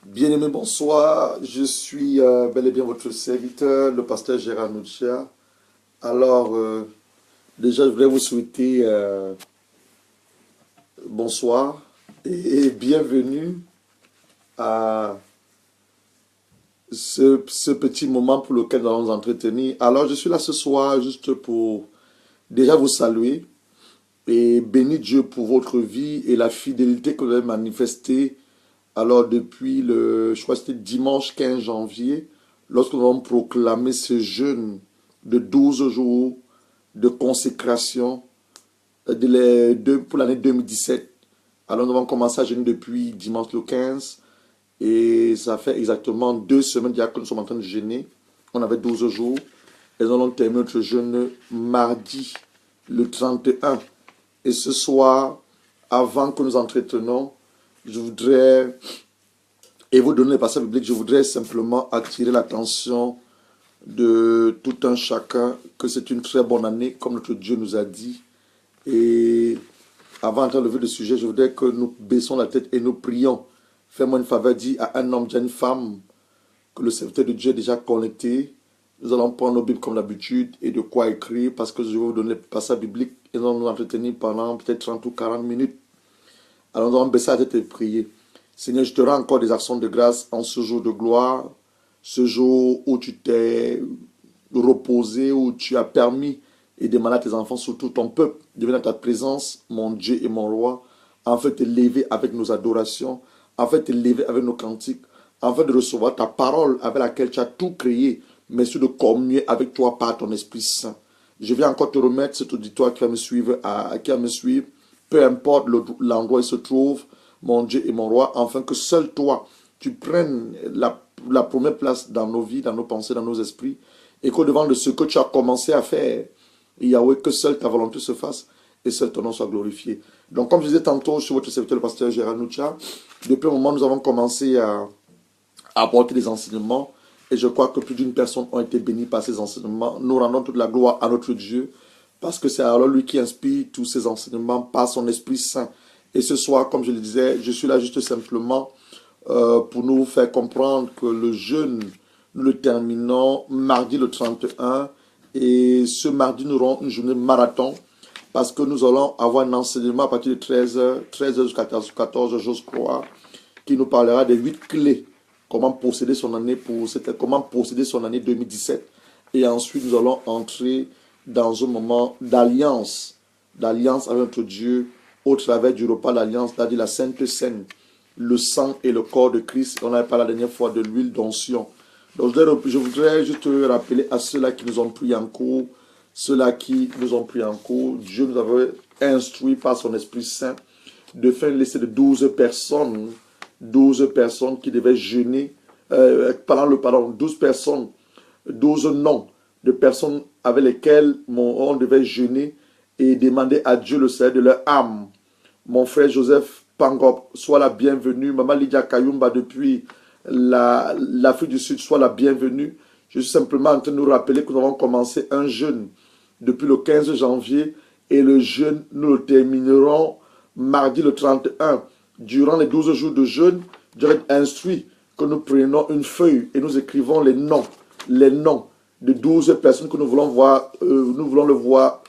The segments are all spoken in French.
Bien-aimé, bonsoir. Je suis bel et bien votre serviteur, le pasteur Gérard Noucha. Alors, déjà, je voudrais vous souhaiter bonsoir et bienvenue à ce petit moment pour lequel nous allons nous entretenir. Alors, je suis là ce soir juste pour déjà vous saluer et bénir Dieu pour votre vie et la fidélité que vous avez manifestée. Alors, depuis je crois que c'était dimanche 15 janvier, lorsque nous avons proclamé ce jeûne de 12 jours de consécration pour l'année 2017. Alors, nous avons commencé à jeûner depuis dimanche le 15 et ça fait exactement 2 semaines déjà que nous sommes en train de jeûner. On avait 12 jours et nous allons terminer notre jeûne mardi le 31. Et ce soir, avant que nous entretenons, je voudrais, et vous donner le passage biblique, je voudrais simplement attirer l'attention de tout un chacun que c'est une très bonne année, comme notre Dieu nous a dit. Et avant d'enlever le sujet, je voudrais que nous baissons la tête et nous prions. Fais-moi une faveur, dis à un homme, dis à une femme, que le serviteur de Dieu est déjà connecté. Nous allons prendre nos Bibles comme d'habitude et de quoi écrire, parce que je vais vous donner le passage biblique et nous allons nous entretenir pendant peut-être 30 ou 40 minutes. Alors nous allons baisser la tête et prier. Seigneur, je te rends encore des actions de grâce en ce jour de gloire, ce jour où tu t'es reposé, où tu as permis et demandé à tes enfants, surtout ton peuple, de venir à ta présence, mon Dieu et mon roi, afin de te lever avec nos adorations, afin de te lever avec nos cantiques, afin de recevoir ta parole avec laquelle tu as tout créé, mais surtout de communier avec toi par ton Esprit Saint. Je viens encore te remettre cet auditoire qui va me suivre, peu importe l'endroit où il se trouve, mon Dieu et mon roi, afin que seul toi, tu prennes la première place dans nos vies, dans nos pensées, dans nos esprits, et qu'au-devant de ce que tu as commencé à faire, Yahweh, que seule ta volonté se fasse, et seul ton nom soit glorifié. Donc, comme je disais tantôt, je suis votre serviteur, le pasteur Gérard Noucha. Depuis un moment, nous avons commencé à apporter des enseignements, et je crois que plus d'une personne a été bénie par ces enseignements. Nous rendons toute la gloire à notre Dieu, parce que c'est alors lui qui inspire tous ces enseignements par son Esprit Saint. Et ce soir, comme je le disais, je suis là juste simplement pour nous faire comprendre que le jeûne, nous le terminons mardi le 31. Et ce mardi, nous aurons une journée marathon parce que nous allons avoir un enseignement à partir de 13h jusqu'à 14h, j'ose croire, qui nous parlera des 8 clés. Comment posséder son année 2017. Et ensuite, nous allons entrer dans un moment d'alliance avec notre Dieu au travers du repas d'alliance, c'est-à-dire la Sainte Seine, le sang et le corps de Christ. On avait parlé la dernière fois de l'huile d'onction. Donc je voudrais juste rappeler à ceux-là qui nous ont pris en cours, Dieu nous avait instruit par son Esprit Saint de faire une liste de 12 personnes qui devaient jeûner, 12 noms de personnes avec lesquelles on devait jeûner et demander à Dieu le salut de leur âme. Mon frère Joseph Pangop, sois la bienvenue. Maman Lydia Kayumba depuis l'Afrique du Sud, sois la bienvenue. Je suis simplement en train de nous rappeler que nous avons commencé un jeûne depuis le 15 janvier et le jeûne, nous le terminerons mardi le 31. Durant les 12 jours de jeûne, Dieu a instruit que nous prenions une feuille et nous écrivons les noms de 12 personnes que nous voulons le voir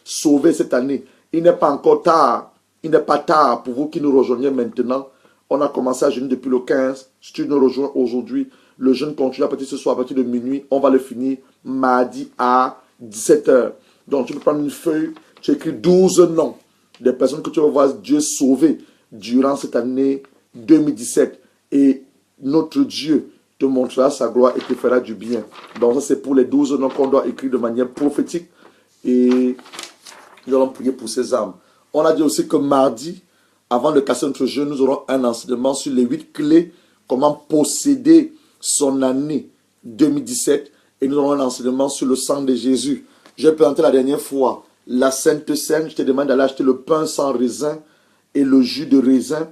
sauver cette année. Il n'est pas encore tard. Il n'est pas tard pour vous qui nous rejoignez maintenant. On a commencé à jeûner depuis le 15. Si tu nous rejoins aujourd'hui, le jeûne continue à partir de ce soir, à partir de minuit. On va le finir mardi à 17h. Donc tu peux prendre une feuille, tu écris 12 noms des personnes que tu vas voir Dieu sauver durant cette année 2017. Et notre Dieu te montrera sa gloire et te fera du bien. Donc ça c'est pour les 12 noms qu'on doit écrire de manière prophétique. Et nous allons prier pour ces âmes. On a dit aussi que mardi, avant de casser notre jeûne, nous aurons un enseignement sur les 8 clés, comment posséder son année 2017. Et nous aurons un enseignement sur le sang de Jésus. J'ai présenté la dernière fois la Sainte Seine. Je te demande d'aller acheter le pain sans raisin et le jus de raisin.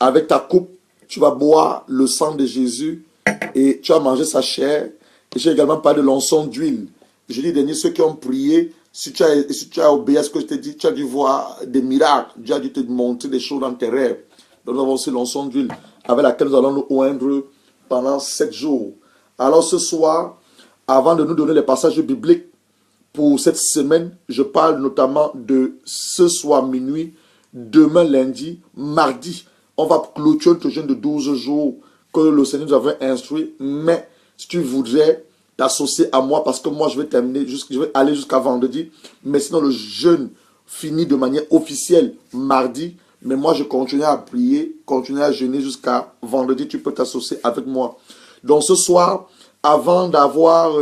Avec ta coupe, tu vas boire le sang de Jésus et tu vas manger sa chair. Et j'ai également parlé de l'onction d'huile. Jeudi dernier, ceux qui ont prié, si tu as obéi à ce que je t'ai dit, tu as dû voir des miracles. Dieu a dû te montrer des choses dans tes rêves. Nous avons aussi l'onction d'huile avec laquelle nous allons nous oindre pendant 7 jours. Alors ce soir, avant de nous donner les passages bibliques pour cette semaine, je parle notamment de ce soir minuit, demain lundi, mardi. On va clôturer notre jeûne de 12 jours que le Seigneur nous avait instruit. Mais si tu voudrais t'associer à moi, parce que moi je vais terminer, je vais aller jusqu'à vendredi. Mais sinon le jeûne finit de manière officielle mardi. Mais moi je continue à prier, continuer à jeûner jusqu'à vendredi. Tu peux t'associer avec moi. Donc ce soir, avant d'avoir,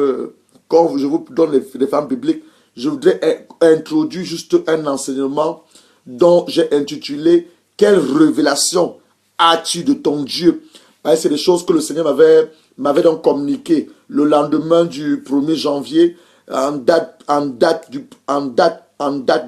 quand je vous donne les femmes bibliques, je voudrais introduire juste un enseignement dont j'ai intitulé « Quelle révélation as-tu de ton Dieu ?» C'est des choses que le Seigneur m'avait donc communiqué le lendemain du 1er janvier, en date du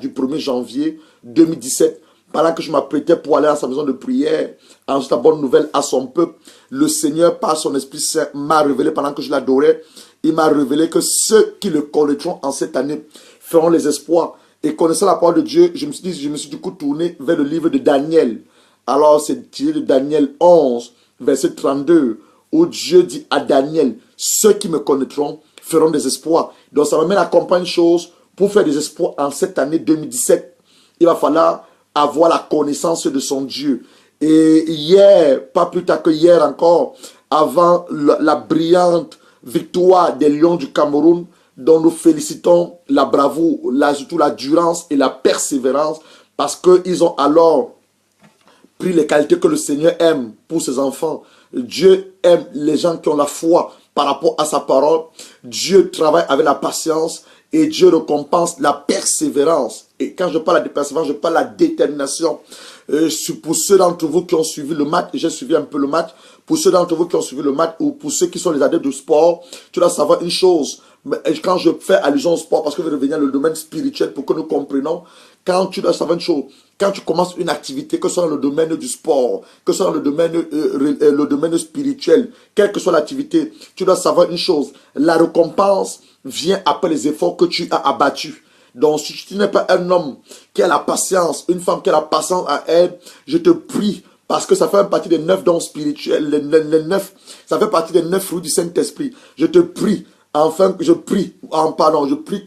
1er janvier 2017. Pendant que je m'apprêtais pour aller à sa maison de prière, ensuite la bonne nouvelle à son peuple, le Seigneur, par son Esprit Saint, m'a révélé pendant que je l'adorais, il m'a révélé que ceux qui le connaîtront en cette année feront les espoirs. Et connaissant la parole de Dieu, je me suis du coup tourné vers le livre de Daniel. Alors c'est tiré de Daniel 11, verset 32, où Dieu dit à Daniel, ceux qui me connaîtront feront des espoirs. Donc ça m'amène à comprendre une chose, pour faire des espoirs en cette année 2017, il va falloir avoir la connaissance de son Dieu. Et hier, pas plus tard que hier encore, avant la brillante victoire des Lions du Cameroun, dont nous félicitons la bravoure, surtout la durance et la persévérance, parce qu'ils ont alors pris les qualités que le Seigneur aime pour ses enfants. Dieu aime les gens qui ont la foi par rapport à sa parole. Dieu travaille avec la patience et Dieu récompense la persévérance. Et quand je parle de persévérance, je parle de la détermination. Pour ceux d'entre vous qui ont suivi le match, j'ai suivi un peu le match, pour ceux d'entre vous qui ont suivi le match ou pour ceux qui sont les adeptes du sport, tu dois savoir une chose. Quand je fais allusion au sport, parce que je vais revenir dans le domaine spirituel pour que nous comprenions, quand tu dois savoir une chose, quand tu commences une activité, que ce soit dans le domaine du sport, que ce soit dans le domaine spirituel, quelle que soit l'activité, tu dois savoir une chose, la récompense vient après les efforts que tu as abattus. Donc, si tu n'es pas un homme qui a la patience, une femme qui a la patience à elle, je te prie, parce que ça fait partie des 9 dons spirituels, ça fait partie des 9 fruits du Saint-Esprit. Je te prie, je prie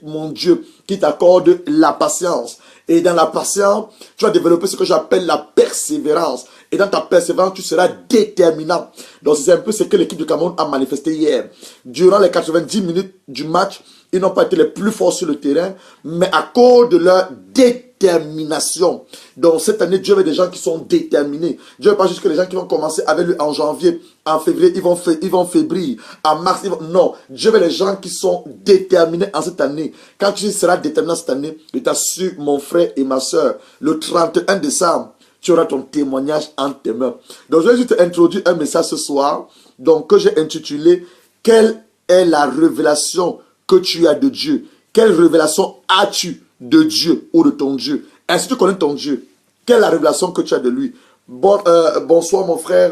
mon Dieu qui t'accorde la patience. Et dans la patience, tu vas développer ce que j'appelle la persévérance. Et dans ta persévérance, tu seras déterminant. Donc, c'est un peu ce que l'équipe du Cameroun a manifesté hier. Durant les 90 minutes du match, ils n'ont pas été les plus forts sur le terrain, mais à cause de leur détermination. Donc, cette année, Dieu veut des gens qui sont déterminés. Dieu veut pas juste que les gens qui vont commencer avec lui en janvier, en février, ils vont faiblir. En mars, non. Dieu veut les gens qui sont déterminés en cette année. Quand tu seras déterminé cette année, je t'assure, mon frère et ma soeur, le 31 décembre, tu auras ton témoignage en tes mains. Donc, je vais juste introduire un message ce soir, donc, que j'ai intitulé « Quelle est la révélation que tu as de Dieu? Quelle révélation as-tu de Dieu ou de ton Dieu? Est-ce que tu connais ton Dieu? Quelle est la révélation que tu as de lui? Bonsoir mon frère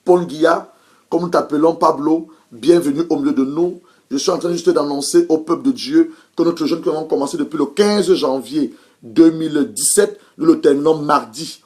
Paul Guilla, comme nous t'appelons Pablo, bienvenue au milieu de nous. Je suis en train juste d'annoncer au peuple de Dieu que notre jeûne que nous avons commencé depuis le 15 janvier 2017, nous le terminons mardi.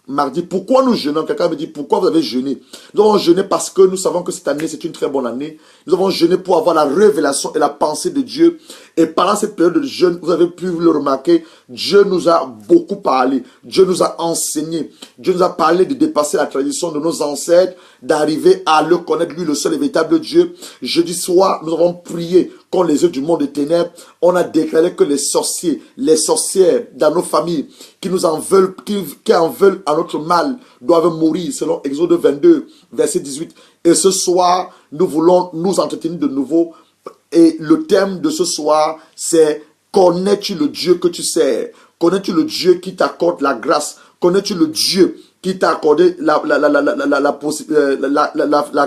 Pourquoi nous jeûnons? Quelqu'un me dit, pourquoi vous avez jeûné? Nous avons jeûné parce que nous savons que cette année, c'est une très bonne année. Nous avons jeûné pour avoir la révélation et la pensée de Dieu. Et pendant cette période de jeûne, vous avez pu le remarquer, Dieu nous a beaucoup parlé. Dieu nous a enseigné. Dieu nous a parlé de dépasser la tradition de nos ancêtres, d'arriver à le connaître, lui, le seul et véritable Dieu. Jeudi soir, nous avons prié contre les yeux du monde des ténèbres. On a déclaré que les sorciers, les sorcières dans nos familles, qui nous en veulent, qui en veulent à notre mal, doivent mourir, selon Exode 22, verset 18. Et ce soir, nous voulons nous entretenir de nouveau. Et le thème de ce soir, c'est « Connais-tu le Dieu que tu sers? Connais-tu le Dieu qui t'accorde la grâce? Connais-tu le Dieu qui t'a accordé la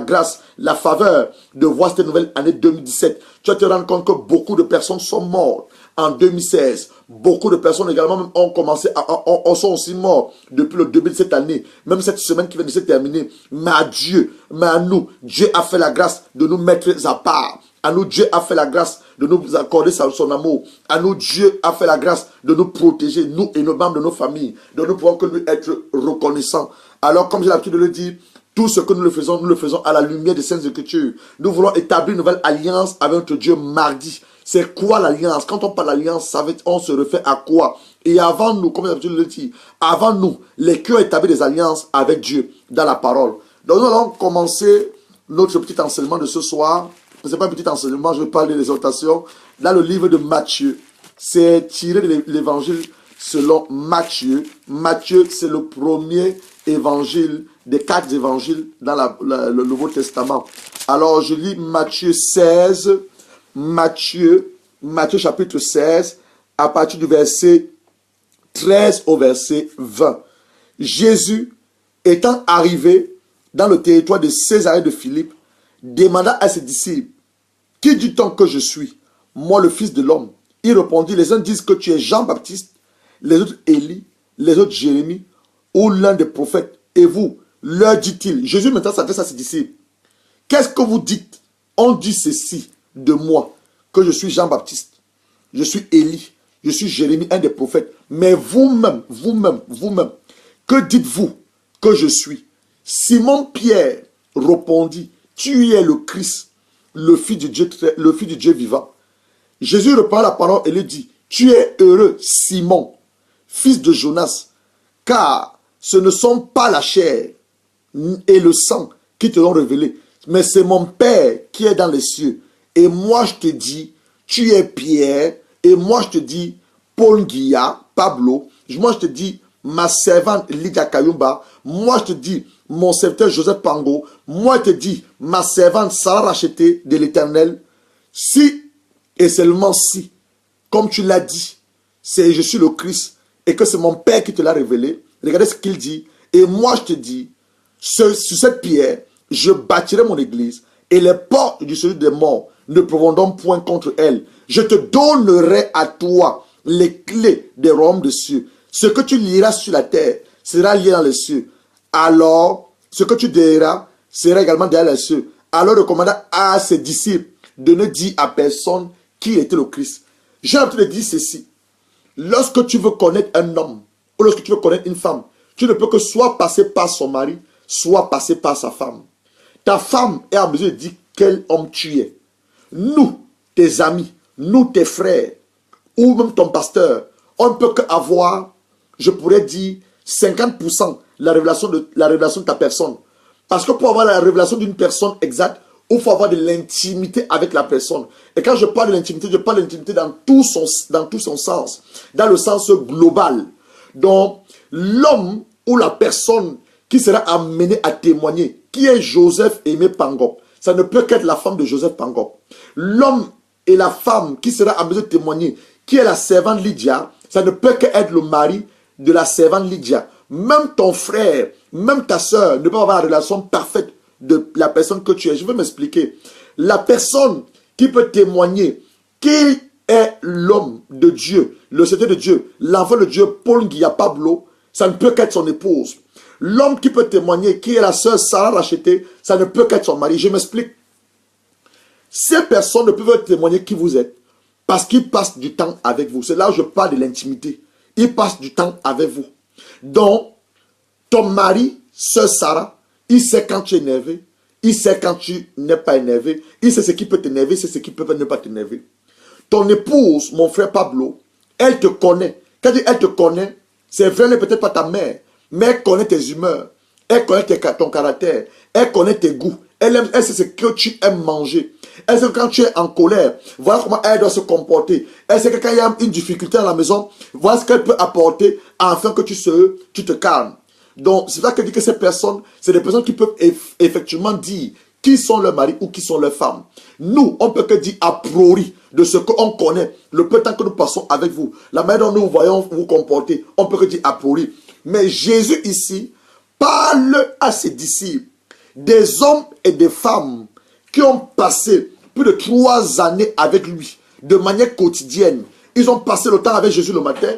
grâce, la faveur de voir cette nouvelle année 2017. Tu vas te rendre compte que beaucoup de personnes sont mortes en 2016. Beaucoup de personnes également même sont aussi morts depuis le début de cette année. Même cette semaine qui vient de se terminer. Mais à Dieu, mais à nous, Dieu a fait la grâce de nous mettre à part. À nous, Dieu a fait la grâce de nous accorder son amour. À nous, Dieu a fait la grâce de nous protéger, nous et nos membres de nos familles. Donc nous pouvons que lui être reconnaissants. Alors, comme j'ai l'habitude de le dire, tout ce que nous le faisons à la lumière des Saintes Écritures. Nous voulons établir une nouvelle alliance avec notre Dieu mardi. C'est quoi l'alliance? Quand on parle d'alliance, on se réfère à quoi? Et avant nous, comme j'ai l'habitude de le dire, avant nous, les cœurs établis des alliances avec Dieu dans la parole. Donc nous allons commencer notre petit enseignement de ce soir. Ce n'est pas un petit enseignement, je parle de l'exhortation. Dans le livre de Matthieu, c'est tiré de l'évangile selon Matthieu. Matthieu, c'est le premier évangile des 4 évangiles dans le Nouveau Testament. Alors, je lis Matthieu 16, Matthieu chapitre 16, à partir du verset 13 au verset 20. Jésus, étant arrivé dans le territoire de Césarée de Philippe, demanda à ses disciples, « Qui dit-on que je suis, moi le Fils de l'homme ?» Il répondit, « Les uns disent que tu es Jean-Baptiste, les autres Élie, les autres Jérémie, ou l'un des prophètes. Et vous, leur dit-il. » Jésus maintenant s'adresse à ses disciples. « Qu'est-ce que vous dites? On dit ceci de moi, que je suis Jean-Baptiste, je suis Élie, je suis Jérémie, un des prophètes. Mais vous-même, que dites-vous que je suis? » Simon-Pierre répondit, « Tu es le Christ, le Fils du Dieu vivant. » Jésus reprend la parole et lui dit, « Tu es heureux, Simon, fils de Jonas, car ce ne sont pas la chair et le sang qui te l'ont révélé, mais c'est mon Père qui est dans les cieux. Et moi je te dis, tu es Pierre, et moi je te dis, Paul Guilla, Pablo, moi je te dis, ma servante Lydia Kayumba, moi je te dis, mon serviteur Joseph Pango, moi je te dis, ma servante Sarah rachetée de l'Éternel, si et seulement si, comme tu l'as dit, je suis le Christ, et que c'est mon Père qui te l'a révélé. Regardez ce qu'il dit. Et moi, je te dis, sur cette pierre, je bâtirai mon église, et les portes du séjour des morts ne prévaudront point contre elle. Je te donnerai à toi les clés des royaumes des cieux. Ce que tu liras sur la terre sera lié dans les cieux. Alors, ce que tu déliras sera également derrière les cieux. Alors, le commandant à ses disciples de ne dire à personne qui était le Christ. J'ai envie de dire ceci. Lorsque tu veux connaître un homme, ou lorsque tu veux connaître une femme, tu ne peux que soit passer par son mari, soit passer par sa femme. Ta femme est en mesure de dire quel homme tu es. Nous, tes amis, nous, tes frères, ou même ton pasteur, on ne peut qu'avoir, je pourrais dire, 50% la révélation de ta personne. Parce que pour avoir la révélation d'une personne exacte, il faut avoir de l'intimité avec la personne. Et quand je parle de l'intimité, je parle de l'intimité dans tout son sens. Dans le sens global. Donc, l'homme ou la personne qui sera amenée à témoigner, qui est Joseph Aimé Pangop, ça ne peut qu'être la femme de Joseph Pangop. L'homme et la femme qui sera amenée à témoigner, qui est la servante Lydia, ça ne peut qu'être le mari de la servante Lydia. Même ton frère, même ta soeur ne peut avoir la relation parfaite de la personne que tu es. Je vais m'expliquer. La personne qui peut témoigner qui est l'homme de Dieu, le serviteur de Dieu, l'enfant de Dieu, Paul Guilla Pablo, ça ne peut qu'être son épouse. L'homme qui peut témoigner qui est la sœur Sarah rachetée, ça ne peut qu'être son mari. Je m'explique. Ces personnes ne peuvent témoigner qui vous êtes parce qu'ils passent du temps avec vous. C'est là où je parle de l'intimité. Ils passent du temps avec vous. Donc, ton mari, sœur Sarah, il sait quand tu es énervé, il sait quand tu n'es pas énervé, il sait ce qui peut t'énerver, il sait ce qui peut ne pas t'énerver. Ton épouse, mon frère Pablo, elle te connaît. Quand elle te connaît, c'est vrai, elle n'est peut-être pas ta mère, mais elle connaît tes humeurs, elle connaît ton caractère, elle connaît tes goûts, elle sait ce que tu aimes manger. Elle sait que quand tu es en colère, voilà comment elle doit se comporter. Elle sait que quand il y a une difficulté à la maison, voilà ce qu'elle peut apporter afin que tu te calmes. Donc, c'est ça que dit que ces personnes, c'est des personnes qui peuvent effectivement dire qui sont leurs maris ou qui sont leurs femmes. Nous, on peut que dire a priori de ce qu'on connaît, le peu de temps que nous passons avec vous, la manière dont nous voyons vous comporter, on peut que dire a priori. Mais Jésus ici parle à ses disciples, des hommes et des femmes qui ont passé plus de 3 années avec lui, de manière quotidienne. Ils ont passé le temps avec Jésus le matin,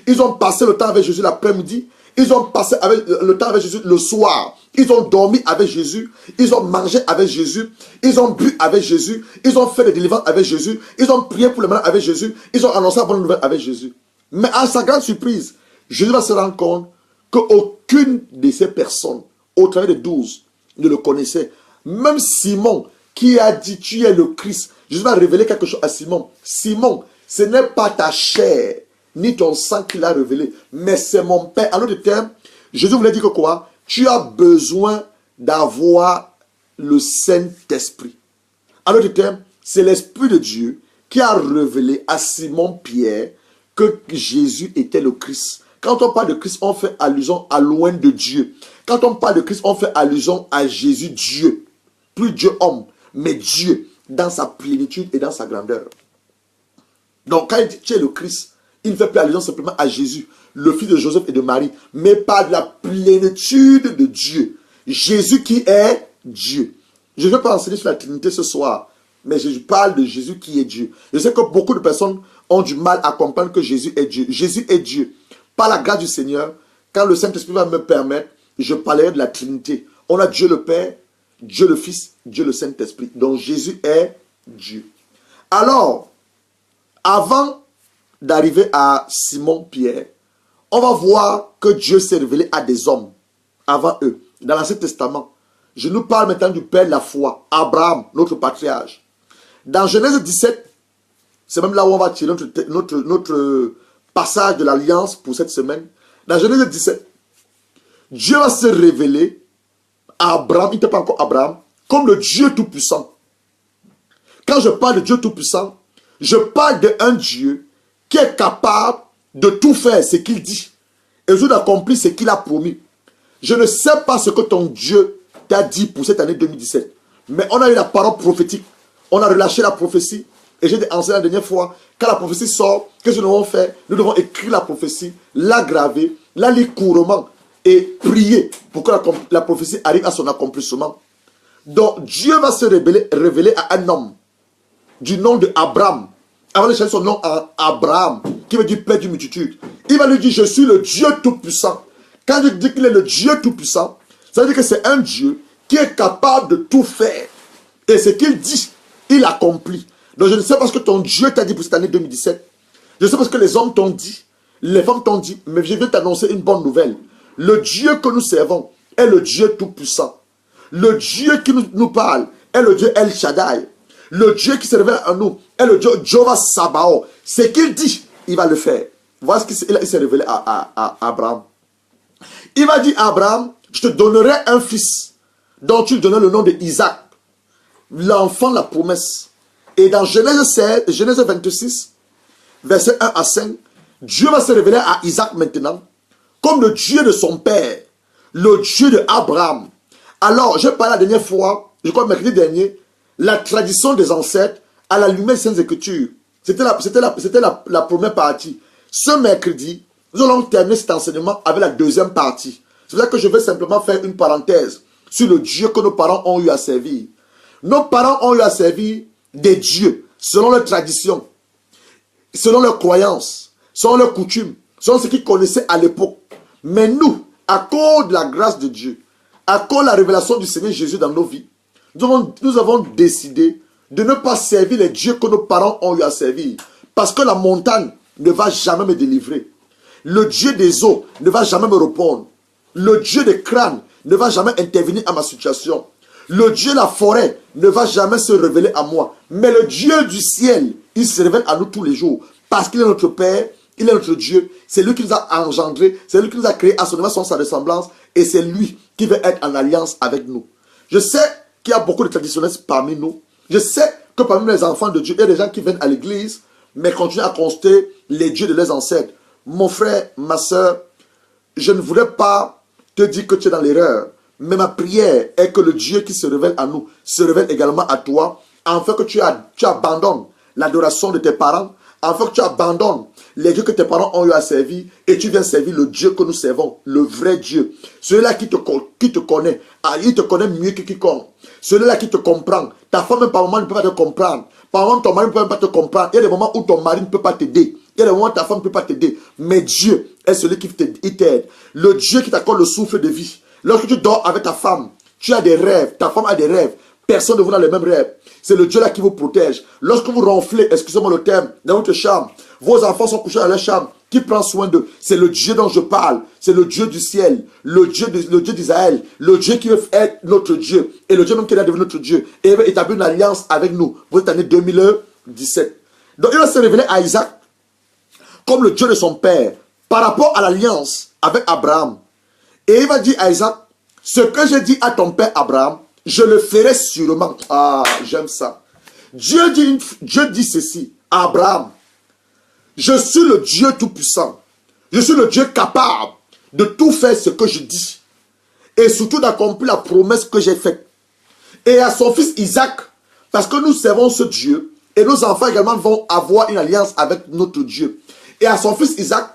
ils ont passé le temps avec Jésus l'après-midi, ils ont passé le temps avec Jésus le soir. Ils ont dormi avec Jésus. Ils ont mangé avec Jésus. Ils ont bu avec Jésus. Ils ont fait des délivrances avec Jésus. Ils ont prié pour les malades avec Jésus. Ils ont annoncé la bonne nouvelle avec Jésus. Mais à sa grande surprise, Jésus va se rendre compte qu'au aucune de ces personnes, au travers des 12, ne le connaissait. Même Simon, qui a dit, tu es le Christ. Jésus va révéler quelque chose à Simon. Simon, ce n'est pas ta chair, ni ton sang qui l'a révélé, mais c'est mon Père. En d'autres termes, Jésus voulait dire que quoi? Tu as besoin d'avoir le Saint-Esprit. En d'autres termes, c'est l'Esprit de Dieu qui a révélé à Simon-Pierre que Jésus était le Christ. Quand on parle de Christ, on fait allusion à loin de Dieu. Quand on parle de Christ, on fait allusion à Jésus, Dieu. Plus Dieu homme, mais Dieu dans sa plénitude et dans sa grandeur. Donc quand il dit tu es le Christ, il ne fait plus allusion simplement à Jésus, le fils de Joseph et de Marie, mais par la plénitude de Dieu. Jésus qui est Dieu. Je ne vais pas enseigner sur la Trinité ce soir, mais je parle de Jésus qui est Dieu. Je sais que beaucoup de personnes ont du mal à comprendre que Jésus est Dieu. Jésus est Dieu. Par la grâce du Seigneur, quand le Saint-Esprit va me permettre, je parlerai de la Trinité. On a Dieu le Père, Dieu le Fils, Dieu le Saint-Esprit. Donc Jésus est Dieu. Alors, avant d'arriver à Simon-Pierre, on va voir que Dieu s'est révélé à des hommes avant eux. Dans l'Ancien Testament, je nous parle maintenant du Père de la foi, Abraham, notre patriarche. Dans Genèse 17, c'est même là où on va tirer notre passage de l'Alliance pour cette semaine. Dans Genèse 17, Dieu va se révéler à Abraham, il n'était pas encore Abraham, comme le Dieu Tout-Puissant. Quand je parle de Dieu Tout-Puissant, je parle d'un Dieu qui est capable de tout faire ce qu'il dit et d'accomplir ce qu'il a promis. Je ne sais pas ce que ton Dieu t'a dit pour cette année 2017, mais on a eu la parole prophétique, on a relâché la prophétie, et j'ai enseigné la dernière fois, quand la prophétie sort, qu'est-ce que nous devons faire? Nous devons écrire la prophétie, la graver, la lire couramment et prier pour que la prophétie arrive à son accomplissement. Donc Dieu va se révéler à un homme du nom de Abraham. Avant de changer son nom à Abraham, qui veut dire Père d'une multitude. Il va lui dire, je suis le Dieu Tout-Puissant. Quand je dis qu'il est le Dieu Tout-Puissant, ça veut dire que c'est un Dieu qui est capable de tout faire. Et ce qu'il dit, il accomplit. Donc je ne sais pas ce que ton Dieu t'a dit pour cette année 2017. Je ne sais pas ce que les hommes t'ont dit, les femmes t'ont dit, mais je viens t'annoncer une bonne nouvelle. Le Dieu que nous servons est le Dieu Tout-Puissant. Le Dieu qui nous parle est le Dieu El Shaddai. Le Dieu qui se révèle à nous est le Dieu Jehovah Sabaoth. Ce qu'il dit, il va le faire. Voilà ce qu'il s'est révélé à Abraham. Il va dire à Abraham, je te donnerai un fils dont tu donneras le nom de Isaac, l'enfant de la promesse. Et dans Genèse 26, verset 1 à 5, Dieu va se révéler à Isaac maintenant comme le Dieu de son père, le Dieu de Abraham. Alors, j'ai parlé la dernière fois, je crois mercredi dernier, la tradition des ancêtres à la lumière des Saintes Écritures. C'était la première partie. Ce mercredi, nous allons terminer cet enseignement avec la deuxième partie. C'est pour ça que je vais simplement faire une parenthèse sur le Dieu que nos parents ont eu à servir. Nos parents ont eu à servir des dieux selon leurs traditions, selon leurs croyances, selon leurs coutumes, selon ce qu'ils connaissaient à l'époque. Mais nous, à cause de la grâce de Dieu, à cause de la révélation du Seigneur Jésus dans nos vies, nous avons décidé de ne pas servir les dieux que nos parents ont eu à servir. Parce que la montagne ne va jamais me délivrer. Le Dieu des eaux ne va jamais me répondre. Le Dieu des crânes ne va jamais intervenir à ma situation. Le Dieu de la forêt ne va jamais se révéler à moi. Mais le Dieu du ciel, il se révèle à nous tous les jours. Parce qu'il est notre Père, il est notre Dieu. C'est lui qui nous a engendrés, c'est lui qui nous a créés à son image, à sa ressemblance. Et c'est lui qui veut être en alliance avec nous. Je sais qu'il y a beaucoup de traditionnalistes parmi nous. Je sais que parmi les enfants de Dieu, il y a des gens qui viennent à l'église, mais continuent à constater les dieux de leurs ancêtres. Mon frère, ma soeur, je ne voudrais pas te dire que tu es dans l'erreur. Mais ma prière est que le Dieu qui se révèle à nous se révèle également à toi, afin que tu abandonnes l'adoration de tes parents, afin que tu abandonnes les dieux que tes parents ont eu à servir, et tu viens servir le Dieu que nous servons, le vrai Dieu. Celui-là qui te connaît, il te connaît mieux que quiconque. Celui-là qui te comprend. Ta femme, même par moment, ne peut pas te comprendre. Par moment, ton mari ne peut même pas te comprendre. Il y a des moments où ton mari ne peut pas t'aider. Il y a des moments où ta femme ne peut pas t'aider. Mais Dieu est celui qui t'aide. Le Dieu qui t'accorde le souffle de vie. Lorsque tu dors avec ta femme, tu as des rêves, ta femme a des rêves. Personne ne vous a les mêmes rêves. C'est le Dieu là qui vous protège. Lorsque vous ronflez, excusez-moi le terme, dans votre chambre, vos enfants sont couchés dans leur chambre. qui prend soin d'eux. C'est le Dieu dont je parle. C'est le Dieu du ciel, le Dieu d'Israël, le Dieu qui veut être notre Dieu. Et le Dieu même qui est devenu notre Dieu. Et il veut établir une alliance avec nous pour cette année 2017. Donc il va se révéler à Isaac comme le Dieu de son père par rapport à l'alliance avec Abraham. Et il va dire à Isaac, ce que j'ai dit à ton père Abraham, je le ferai sûrement. Ah, j'aime ça. Dieu dit ceci à Abraham. Je suis le Dieu tout-puissant. Je suis le Dieu capable de tout faire ce que je dis. Et surtout d'accomplir la promesse que j'ai faite. Et à son fils Isaac, parce que nous servons ce Dieu, et nos enfants également vont avoir une alliance avec notre Dieu. Et à son fils Isaac,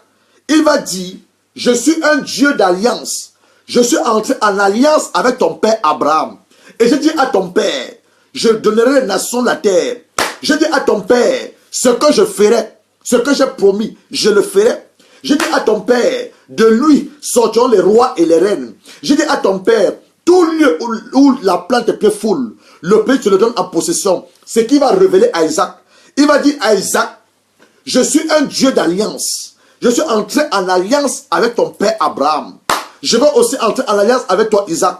il va dire, je suis un Dieu d'alliance. Je suis entré en alliance avec ton père Abraham. Et je dis à ton père, je donnerai les nations de la terre. Je dis à ton père, ce que je ferai, ce que j'ai promis, je le ferai. Je dis à ton père, de lui sortiront les rois et les reines. Je dis à ton père, tout lieu où la plante est pied foule, le pays te le donne en possession. C'est qu'il va révéler à Isaac. Il va dire à Isaac, je suis un Dieu d'alliance. Je suis entré en alliance avec ton père Abraham. Je vais aussi entrer en alliance avec toi Isaac.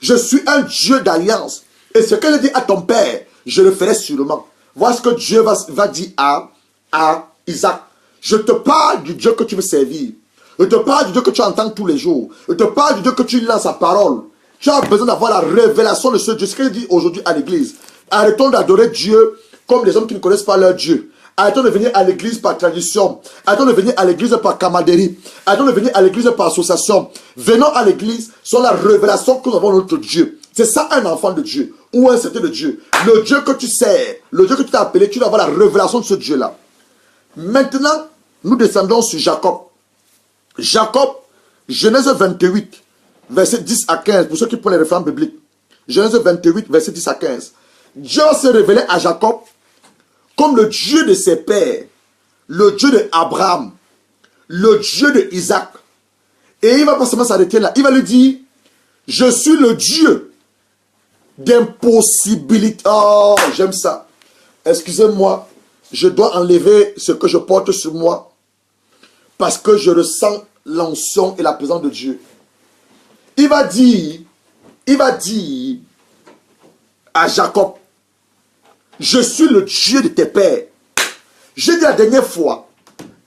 Je suis un Dieu d'alliance. Et ce que je dis à ton père, je le ferai sûrement. Voilà ce que Dieu va dire à Isaac. Je te parle du Dieu que tu veux servir. Je te parle du Dieu que tu entends tous les jours. Je te parle du Dieu que tu lances sa parole. Tu as besoin d'avoir la révélation de ce Dieu. Ce que je dis aujourd'hui à l'église. Arrêtons d'adorer Dieu comme les hommes qui ne connaissent pas leur Dieu. Arrêtons de venir à l'église par tradition. Arrêtons de venir à l'église par camaraderie. Arrêtons de venir à l'église par association. Venons à l'église sur la révélation que nous avons de notre Dieu. C'est ça un enfant de Dieu ou un serviteur de Dieu. Le Dieu que tu sers, le Dieu que tu t'as appelé, tu dois avoir la révélation de ce Dieu-là. Maintenant, nous descendons sur Jacob. Jacob, Genèse 28, verset 10 à 15, pour ceux qui prennent les références bibliques. Genèse 28, verset 10 à 15. Dieu s'est révélé à Jacob comme le Dieu de ses pères, le Dieu d'Abraham, le Dieu d'Isaac. Et il va pas seulement s'arrêter là, il va lui dire, je suis le Dieu d'impossibilité. Oh, j'aime ça. Excusez-moi, je dois enlever ce que je porte sur moi parce que je ressens l'onction et la présence de Dieu. Il va dire à Jacob, je suis le Dieu de tes pères. J'ai dit la dernière fois,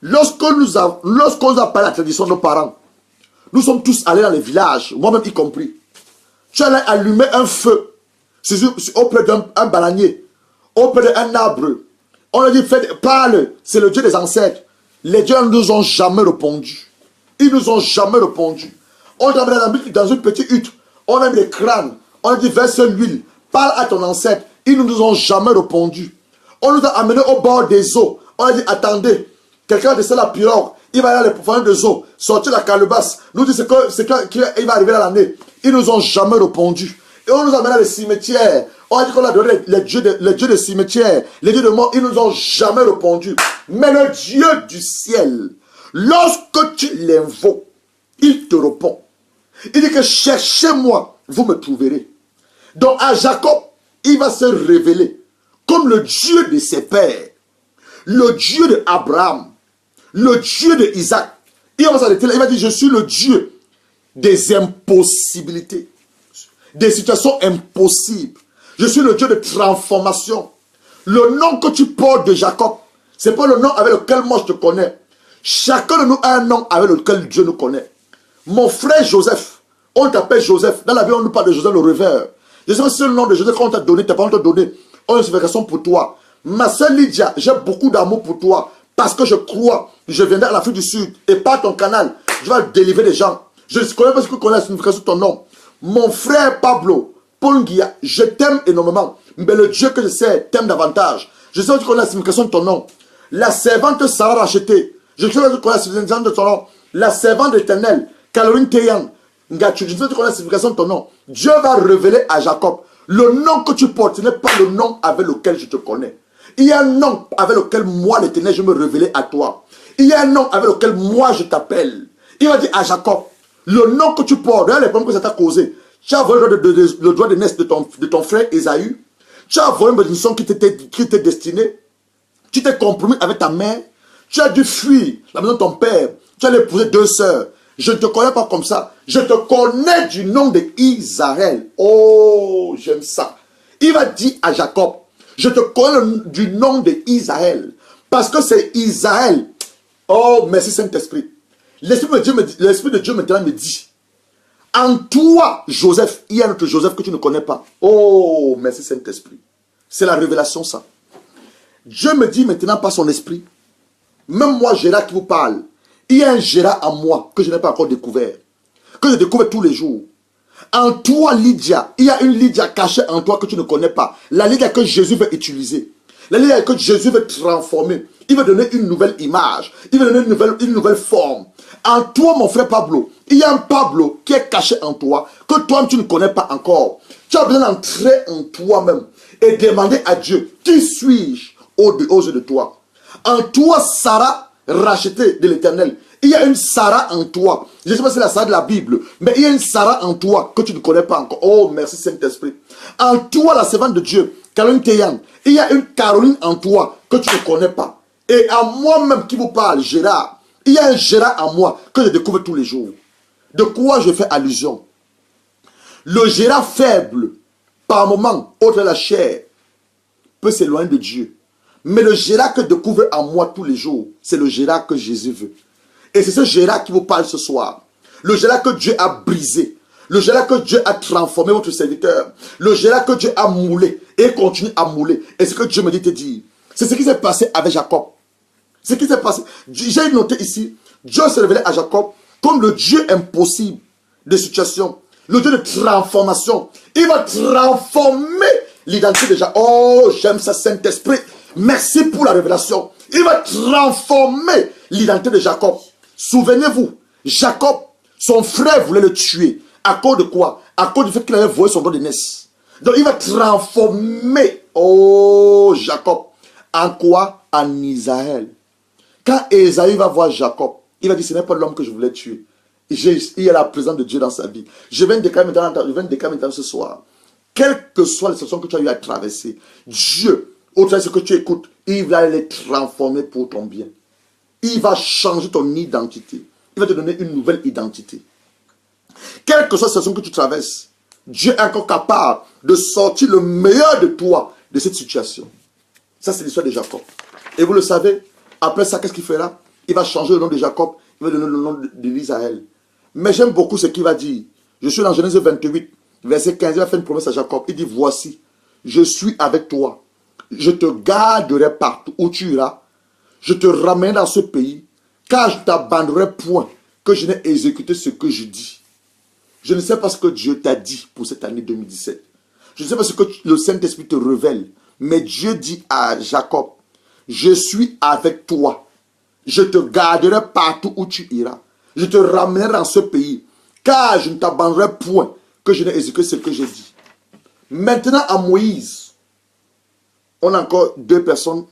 lorsqu'on nous a parlé de la tradition de nos parents, nous sommes tous allés dans les villages, moi-même y compris. Tu allais allumer un feu auprès d'un bananier, auprès d'un arbre. On a dit, parle, c'est le Dieu des ancêtres. Les dieux ne nous ont jamais répondu. Ils nous ont jamais répondu. On t'a amené dans une petite hutte. On a mis les crânes. On a dit, verse l'huile. Parle à ton ancêtre. Ils ne nous ont jamais répondu. On nous a amenés au bord des eaux. On a dit, attendez. Quelqu'un descend la pirogue. Il va aller dans les profondeurs des eaux. Sortir la calebasse. Nous dit, qu'il va arriver dans l'année. Ils ne nous ont jamais répondu. Et on nous a amené dans les cimetières. On a dit qu'on a donné les dieux des cimetières. Les dieux de mort. Ils ne nous ont jamais répondu. Mais le Dieu du ciel, lorsque tu l'invoques, il te répond. Il dit que cherchez-moi, vous me trouverez. Donc à Jacob, il va se révéler comme le Dieu de ses pères, le Dieu d'Abraham, le Dieu d'Isaac. Il va s'arrêter là, il va dire, je suis le Dieu des impossibilités, des situations impossibles. Je suis le Dieu de transformation. Le nom que tu portes de Jacob, ce n'est pas le nom avec lequel moi je te connais. Chacun de nous a un nom avec lequel Dieu nous connaît. Mon frère Joseph, on t'appelle Joseph. Dans la Bible, on nous parle de Joseph le rêveur. Je sais pas si c'est le nom de Joseph qu'on t'a donné, tes parents t'ont donné. On a une signification pour toi. Ma soeur Lydia, j'ai beaucoup d'amour pour toi. Parce que je crois que je viendrai à l'Afrique du Sud. Et par ton canal, je vais délivrer les gens. Je ne connais pas ce que tu connais la signification de ton nom. Mon frère Pablo, Paul Nguia, je t'aime énormément. Mais le Dieu que je sais t'aime davantage. Je sais que tu connais la signification de ton nom. La servante Sarah rachetée. Je sais que tu connais la signification de ton nom. La servante éternelle, Caroline Teyan. Je sais que tu connais la signification de ton nom. Dieu va révéler à Jacob. Le nom que tu portes, ce n'est pas le nom avec lequel je te connais. Il y a un nom avec lequel moi, l'Éternel, je me révélais à toi. Il y a un nom avec lequel moi, je t'appelle. Il va dire à Jacob, le nom que tu portes, regarde les problèmes que ça t'a causé. Tu as volé le droit de naissance de ton frère Ésaü. Tu as volé une bénédiction qui t'était destinée. Tu t'es compromis avec ta mère. Tu as dû fuir la maison de ton père. Tu as épousé 2 sœurs. Je ne te connais pas comme ça. Je te connais du nom d'Israël. Oh, j'aime ça. Il va dire à Jacob, je te connais du nom d'Israël. Parce que c'est Israël. Oh, merci Saint-Esprit. L'Esprit de Dieu maintenant me dit, en toi, Joseph, il y a un autre Joseph que tu ne connais pas. Oh, merci Saint-Esprit. C'est la révélation, ça. Dieu me dit maintenant par son esprit, même moi, Gérard qui vous parle, il y a un Gérard en moi que je n'ai pas encore découvert, que je découvre tous les jours. En toi, Lydia, il y a une Lydia cachée en toi que tu ne connais pas. La Lydia que Jésus veut utiliser. La Lydia que Jésus veut transformer. Il veut donner une nouvelle image. Il veut donner une nouvelle forme. En toi, mon frère Pablo, il y a un Pablo qui est caché en toi, que toi tu ne connais pas encore. Tu as besoin d'entrer en toi-même et demander à Dieu, qui suis-je aux yeux de toi? En toi, Sarah, rachetée de l'Éternel. Il y a une Sarah en toi. Je ne sais pas si c'est la Sarah de la Bible, mais il y a une Sarah en toi que tu ne connais pas encore. Oh, merci Saint-Esprit. En toi, la servante de Dieu, Caroline Teyan, il y a une Caroline en toi que tu ne connais pas. Et à moi-même qui vous parle, Gérard, il y a un Gérard en moi que je découvre tous les jours. De quoi je fais allusion? Le Gérard faible, par moment, autre la chair, peut s'éloigner de Dieu. Mais le Gérard que je découvre en moi tous les jours, c'est le Gérard que Jésus veut. Et c'est ce Gérard qui vous parle ce soir. Le Gérard que Dieu a brisé. Le Gérard que Dieu a transformé votre serviteur. Le Gérard que Dieu a moulé et continue à mouler. Et ce que Dieu me dit te dire. C'est ce qui s'est passé avec Jacob. Ce qui s'est passé. J'ai noté ici, Dieu s'est révélé à Jacob comme le Dieu impossible de situation. Le Dieu de transformation. Il va transformer l'identité de Jacob. Oh, j'aime ça, Saint-Esprit. Merci pour la révélation. Il va transformer l'identité de Jacob. Souvenez-vous, Jacob, son frère voulait le tuer. À cause de quoi? À cause du fait qu'il avait volé son don de naissance. Donc il va transformer, oh Jacob, en quoi? En Israël. Quand Esaü va voir Jacob, il va dire, ce n'est pas l'homme que je voulais tuer. Il y a la présence de Dieu dans sa vie. Je viens de déclarer maintenant ce soir. Quelles que soient les situations que tu as eu à traverser, Dieu, au travers de ce que tu écoutes, il va les transformer pour ton bien. Il va changer ton identité. Il va te donner une nouvelle identité. Quelle que soit la situation que tu traverses, Dieu est encore capable de sortir le meilleur de toi de cette situation. Ça, c'est l'histoire de Jacob. Et vous le savez, après ça, qu'est-ce qu'il fera? Il va changer le nom de Jacob, il va donner le nom d'Israël. Mais j'aime beaucoup ce qu'il va dire. Je suis dans Genèse 28, verset 15, il va faire une promesse à Jacob. Il dit, voici, je suis avec toi. Je te garderai partout où tu iras. Je te ramènerai dans ce pays, car je ne t'abandonnerai point que je n'ai exécuté ce que je dis. Je ne sais pas ce que Dieu t'a dit pour cette année 2017. Je ne sais pas ce que le Saint-Esprit te révèle. Mais Dieu dit à Jacob, je suis avec toi. Je te garderai partout où tu iras. Je te ramènerai dans ce pays, car je ne t'abandonnerai point que je n'ai exécuté ce que j'ai dit. Maintenant à Moïse, on a encore 2 personnes.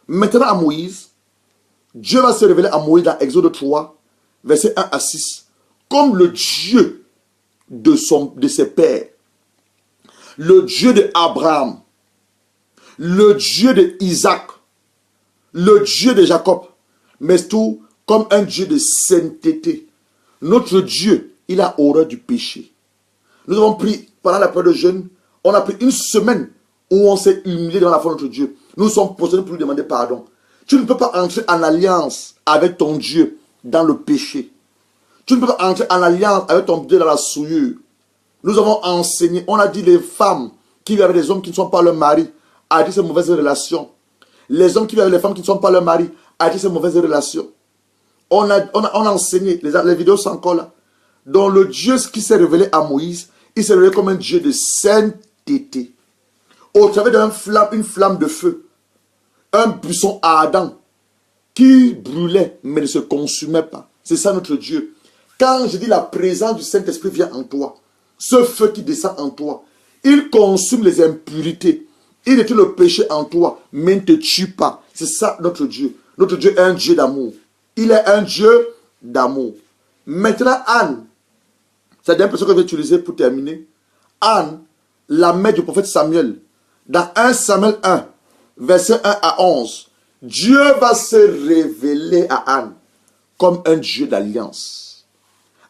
Maintenant à Moïse, Dieu va se révéler à Moïse dans Exode 3, versets 1 à 6, comme le Dieu de ses pères, le Dieu d'Abraham, le Dieu d'Isaac, le Dieu de Jacob, mais tout comme un Dieu de sainteté. Notre Dieu, il a horreur du péché. Nous avons pris, pendant la période de jeûne, on a pris une semaine où on s'est humilié devant la foi de notre Dieu. Nous sommes posés pour lui demander pardon. Tu ne peux pas entrer en alliance avec ton Dieu dans le péché. Tu ne peux pas entrer en alliance avec ton Dieu dans la souillure. Nous avons enseigné, on a dit les femmes qui vivent avec des hommes qui ne sont pas leurs maris, arrêtez ces mauvaises relations. Les hommes qui vivent avec les femmes qui ne sont pas leurs maris, arrêtez ces mauvaises relations. On a enseigné, les vidéos sont encore là. Donc le Dieu qui s'est révélé à Moïse, il s'est révélé comme un Dieu de sainteté. Au travers d'une flamme de feu, un buisson ardent qui brûlait mais ne se consumait pas. C'est ça notre Dieu. Quand je dis la présence du Saint-Esprit vient en toi, ce feu qui descend en toi, il consume les impurités. Il détruit le péché en toi, mais ne te tue pas. C'est ça notre Dieu. Notre Dieu est un Dieu d'amour. Il est un Dieu d'amour. Maintenant, Anne, c'est la dernière personne que je vais utiliser pour terminer. Anne, la mère du prophète Samuel, dans 1 Samuel 1, verset 1 à 11, Dieu va se révéler à Anne comme un Dieu d'alliance.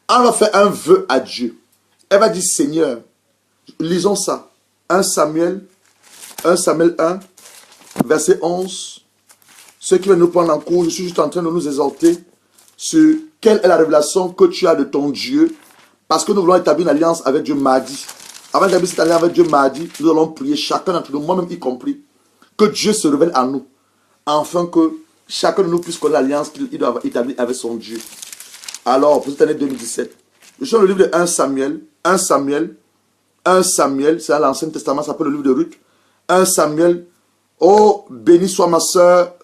Anne va faire un vœu à Dieu. Elle va dire, Seigneur, lisons ça. 1 Samuel 1, verset 11. Ceux qui veulent nous prendre en cours, je suis juste en train de nous exhorter sur quelle est la révélation que tu as de ton Dieu. Parce que nous voulons établir une alliance avec Dieu mardi. Avant d'établir cette alliance avec Dieu mardi, nous allons prier chacun d'entre nous, moi-même y compris, que Dieu se révèle à nous. Afin que chacun de nous puisse connaître l'alliance qu'il doit établir avec son Dieu. Alors, pour cette année 2017, je suis dans le livre de 1 Samuel, c'est dans l'Ancien Testament, ça s'appelle le livre de Ruth. 1 Samuel, oh, béni soit ma soeur,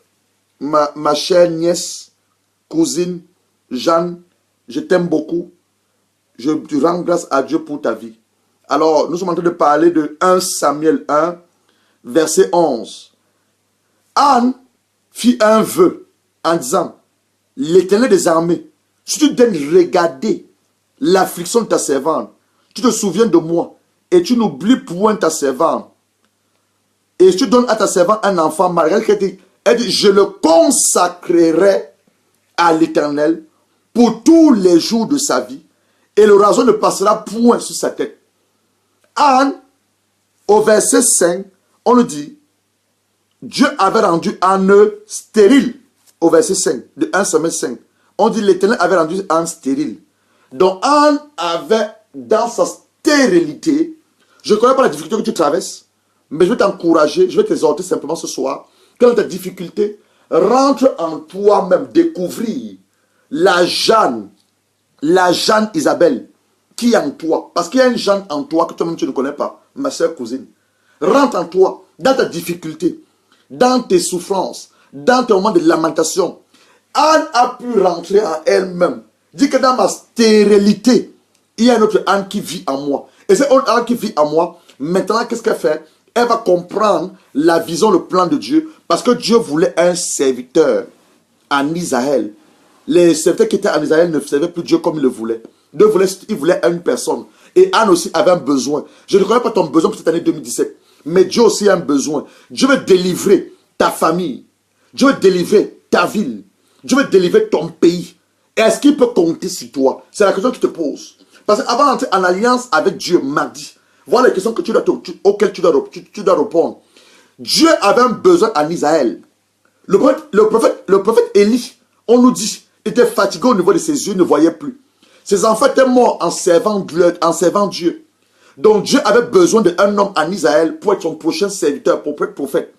ma chère nièce, cousine, Jeanne, je t'aime beaucoup. Je rends grâce à Dieu pour ta vie. Alors, nous sommes en train de parler de 1 Samuel 1, verset 11. Anne fit un vœu en disant, l'Éternel des armées, si tu daignes regarder l'affliction de ta servante, tu te souviens de moi et tu n'oublies point ta servante. Et si tu donnes à ta servante un enfant marié, elle dit, je le consacrerai à l'Éternel pour tous les jours de sa vie et le rasoir ne passera point sur sa tête. Anne, au verset 5, on nous dit, Dieu avait rendu Anne stérile, au verset 5, de 1 Samuel 5. On dit l'Éternel avait rendu Anne stérile. Donc Anne avait, dans sa stérilité, je ne connais pas la difficulté que tu traverses, mais je vais t'encourager, je vais t'exhorter simplement ce soir, que dans ta difficulté, rentre en toi-même, découvrir la Jeanne Isabelle, qui est en toi. Parce qu'il y a une Jeanne en toi que toi-même tu ne connais pas, ma soeur cousine. Rentre en toi, dans ta difficulté, dans tes souffrances, dans tes moments de lamentation. Anne a pu rentrer en elle-même. Dit que dans ma stérilité, il y a une autre Anne qui vit en moi. Et cette autre Anne qui vit en moi, maintenant, qu'est-ce qu'elle fait? Elle va comprendre la vision, le plan de Dieu. Parce que Dieu voulait un serviteur en Israël. Les serviteurs qui étaient en Israël ne servaient plus Dieu comme il le voulait. Il voulait une personne. Et Anne aussi avait un besoin. Je ne connais pas ton besoin pour cette année 2017. Mais Dieu aussi a un besoin. Dieu veut délivrer ta famille. Dieu veut délivrer ta ville. Dieu veut délivrer ton pays. Est-ce qu'il peut compter sur toi? C'est la question que tu te poses. Parce qu'avant d'entrer en alliance avec Dieu mardi, voilà les questions auxquelles tu dois répondre. Dieu avait un besoin en Israël. Le prophète Élie, on nous dit, était fatigué au niveau de ses yeux, ne voyait plus. Ses enfants étaient morts en servant Dieu. Donc Dieu avait besoin d'un homme en Israël pour être son prochain serviteur, pour être prophète.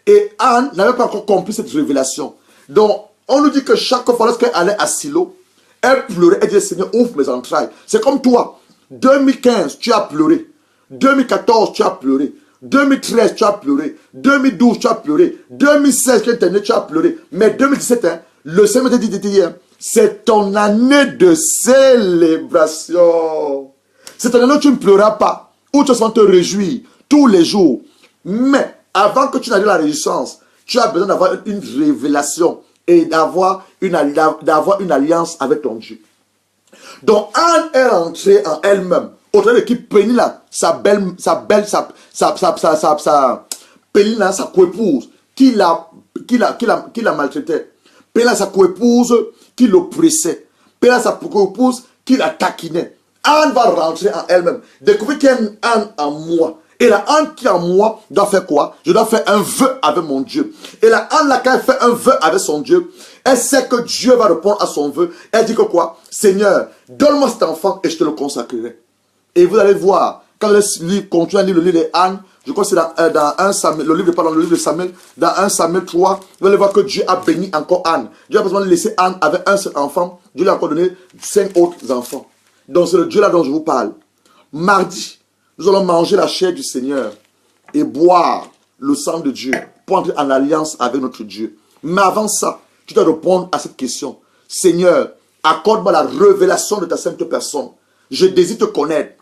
Et Anne n'avait pas encore compris cette révélation. Donc on nous dit que chaque fois lorsqu'elle allait à Silo, elle pleurait, elle disait Seigneur, ouvre mes entrailles. C'est comme toi, 2015 tu as pleuré, 2014 tu as pleuré, 2013 tu as pleuré, 2012 tu as pleuré, 2016 tu as pleuré, mais 2017, le Seigneur t'a dit hier, c'est ton année de célébration. C'est ton année où tu ne pleuras pas, où tu vas te réjouir tous les jours. Mais avant que tu n'aies la réjouissance, tu as besoin d'avoir une révélation et d'avoir une alliance avec ton Dieu. Donc Anne est rentrée en elle-même. Au-delà de qui Pénina, sa coépouse, qui la maltraitait. Pénina, sa coépouse, qui l'oppressait. Pénina, sa coépouse, qui la taquinait. Anne va rentrer en elle-même. Découvrir qu'il y a une Anne en moi. Et la Anne qui est en moi doit faire quoi? Je dois faire un vœu avec mon Dieu. Et la Anne là, quand elle fait un vœu avec son Dieu, elle sait que Dieu va répondre à son vœu. Elle dit que quoi? Seigneur, donne-moi cet enfant et je te le consacrerai. Et vous allez voir, quand vous continuez à lire le livre de Anne, je crois que c'est dans 1 Samuel, le livre de Samuel, dans 1 Samuel 3, vous allez voir que Dieu a béni encore Anne. Dieu a besoin de laisser Anne avec un seul enfant. Dieu lui a encore donné 5 autres enfants. Donc c'est le Dieu là dont je vous parle. Mardi, nous allons manger la chair du Seigneur et boire le sang de Dieu pour entrer en alliance avec notre Dieu. Mais avant ça, tu dois répondre à cette question. Seigneur, accorde-moi la révélation de ta sainte personne. Je désire te connaître.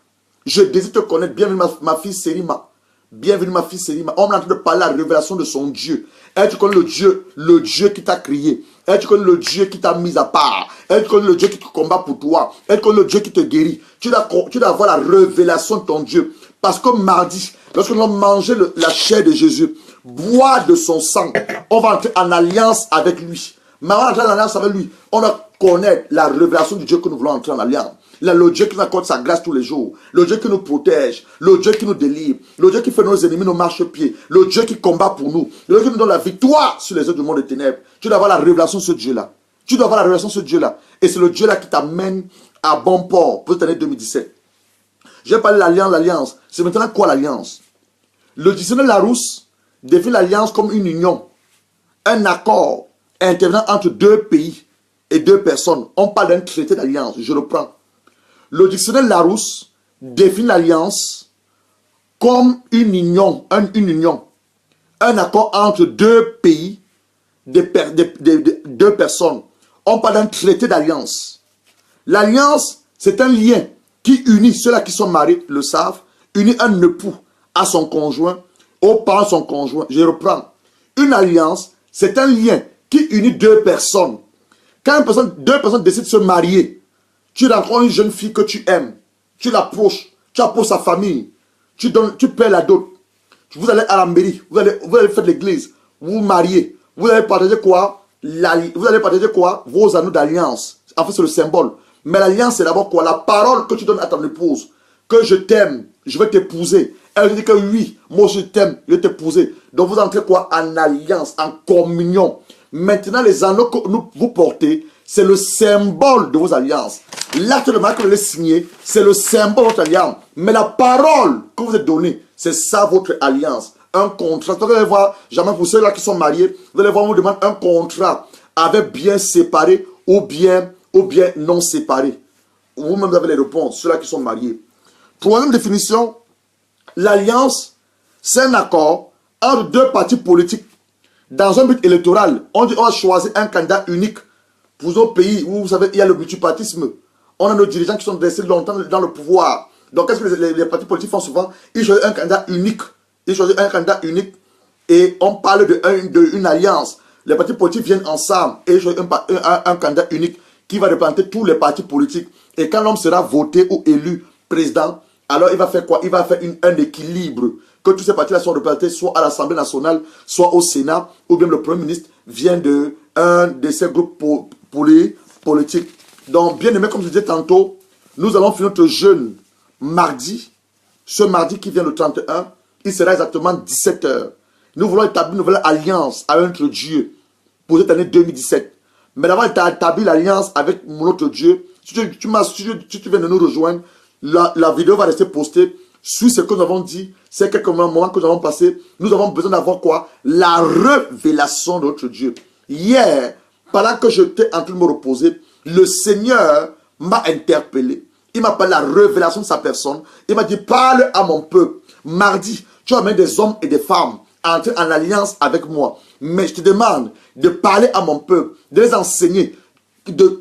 Je désire te connaître. Bienvenue ma fille Sérima. Bienvenue ma fille Sérima. On est en train de parler de la révélation de son Dieu. Et tu connais le Dieu qui t'a crié. Et tu connais le Dieu qui t'a mis à part. Et tu connais le Dieu qui te combat pour toi. Et tu connais le Dieu qui te guérit. Tu dois avoir la révélation de ton Dieu. Parce que mardi, lorsque nous avons mangé la chair de Jésus, boire de son sang. On va entrer en alliance avec lui. Mais avant d'entrer en alliance avec lui, on doit connaître la révélation du Dieu que nous voulons entrer en alliance. Le Dieu qui nous accorde sa grâce tous les jours. Le Dieu qui nous protège. Le Dieu qui nous délivre. Le Dieu qui fait nos ennemis nos marchepieds. Le Dieu qui combat pour nous. Le Dieu qui nous donne la victoire sur les œuvres du monde des ténèbres. Tu dois avoir la révélation de ce Dieu-là. Tu dois avoir la révélation de ce Dieu-là. Et c'est le Dieu-là qui t'amène à bon port pour cette année 2017. J'ai parlé de l'alliance. C'est maintenant quoi l'alliance? Le dictionnaire Larousse définit l'alliance comme une union. Un accord intervenant entre deux pays et deux personnes. On parle d'un traité d'alliance. Je reprends. Le dictionnaire Larousse définit l'alliance comme une union, un accord entre deux pays, deux personnes. On parle d'un traité d'alliance. L'alliance, c'est un lien qui unit, ceux-là qui sont mariés le savent, unit un époux à son conjoint, aux parents de son conjoint. Je reprends. Une alliance, c'est un lien qui unit deux personnes. Quand deux personnes décident de se marier, tu rencontres une jeune fille que tu aimes, tu l'approches, tu approches sa famille, tu paies la dot. Vous allez à la mairie, vous allez faire l'église, vous vous mariez, vous allez partager quoi? Vos anneaux d'alliance. En fait, c'est le symbole. Mais l'alliance, c'est d'abord quoi? La parole que tu donnes à ton épouse, que je t'aime, je vais t'épouser. Elle te dit que oui, moi je t'aime, je vais t'épouser. Donc vous entrez quoi? En alliance, en communion. Maintenant, les anneaux que vous portez, c'est le symbole de vos alliances. L'acte de mariage que vous allez signer, c'est le symbole de votre alliance. Mais la parole que vous êtes donnée, c'est ça votre alliance. Un contrat. Vous allez voir, jamais pour ceux-là qui sont mariés, vous allez voir, on vous demande un contrat avec bien séparé ou bien non séparé. Vous-même avez les réponses, ceux-là qui sont mariés. Troisième définition, l'alliance, c'est un accord entre deux partis politiques dans un but électoral. On dit on va choisir un candidat unique. Pour nos pays où vous savez il y a le multipartisme, on a nos dirigeants qui sont restés longtemps dans le pouvoir. Donc qu'est-ce que les partis politiques font souvent? Ils choisissent un candidat unique. Ils choisissent un candidat unique et on parle d'une alliance. Les partis politiques viennent ensemble et ils choisissent un candidat unique qui va représenter tous les partis politiques. Et quand l'homme sera voté ou élu président, alors il va faire quoi? Il va faire un équilibre. Que tous ces partis-là soient représentés soit à l'Assemblée nationale, soit au Sénat, ou bien le Premier ministre vient de un de ces groupes politiques. Donc, bien aimé, comme je disais tantôt, nous allons finir notre jeûne mardi. Ce mardi qui vient le 31, il sera exactement 17 h. Nous voulons établir une nouvelle alliance avec notre Dieu pour cette année 2017. Mais d'abord, établir l'alliance avec notre Dieu. Si tu viens de nous rejoindre, la vidéo va rester postée sur ce que nous avons dit, c'est quelques moments que nous avons passés. Nous avons besoin d'avoir quoi? La révélation de notre Dieu. Hier, pendant que j'étais en train de me reposer, le Seigneur m'a interpellé. Il m'a parlé de la révélation de sa personne. Il m'a dit, parle à mon peuple. Mardi, tu vas mettre des hommes et des femmes à entrer en alliance avec moi. Mais je te demande de parler à mon peuple, de les enseigner, de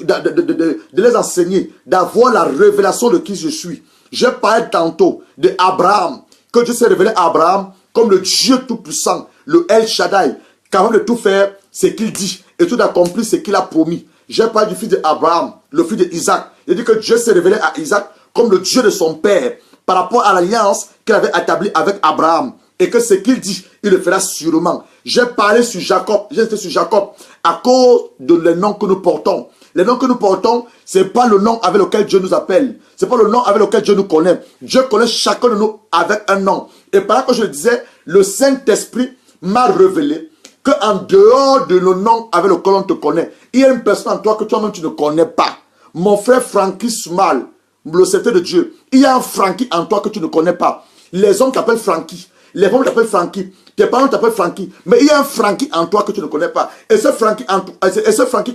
les enseigner, d'avoir la révélation de qui je suis. Je parlais tantôt de Abraham, que Dieu s'est révélé à Abraham comme le Dieu tout-puissant, le El Shaddai, capable de tout faire ce qu'il dit et tout d'accomplir ce qu'il a promis. J'ai parlé du fils d'Abraham, le fils d'Isaac. Il dit que Dieu s'est révélé à Isaac comme le Dieu de son père par rapport à l'alliance qu'il avait établie avec Abraham. Et que ce qu'il dit, il le fera sûrement. J'ai parlé sur Jacob, j'ai été sur Jacob à cause de les noms que nous portons. Les noms que nous portons, ce n'est pas le nom avec lequel Dieu nous appelle. Ce n'est pas le nom avec lequel Dieu nous connaît. Dieu connaît chacun de nous avec un nom. Et pendant que je le disais, le Saint-Esprit m'a révélé qu'en dehors de le nom avec lequel on te connaît, il y a une personne en toi que toi-même tu ne connais pas. Mon frère Frankie Smal, le secret de Dieu, il y a un Frankie en toi que tu ne connais pas. Les hommes t'appellent Frankie. Les femmes t'appellent Frankie. Tes parents t'appellent Frankie. Mais il y a un Frankie en toi que tu ne connais pas. Et ce Frankie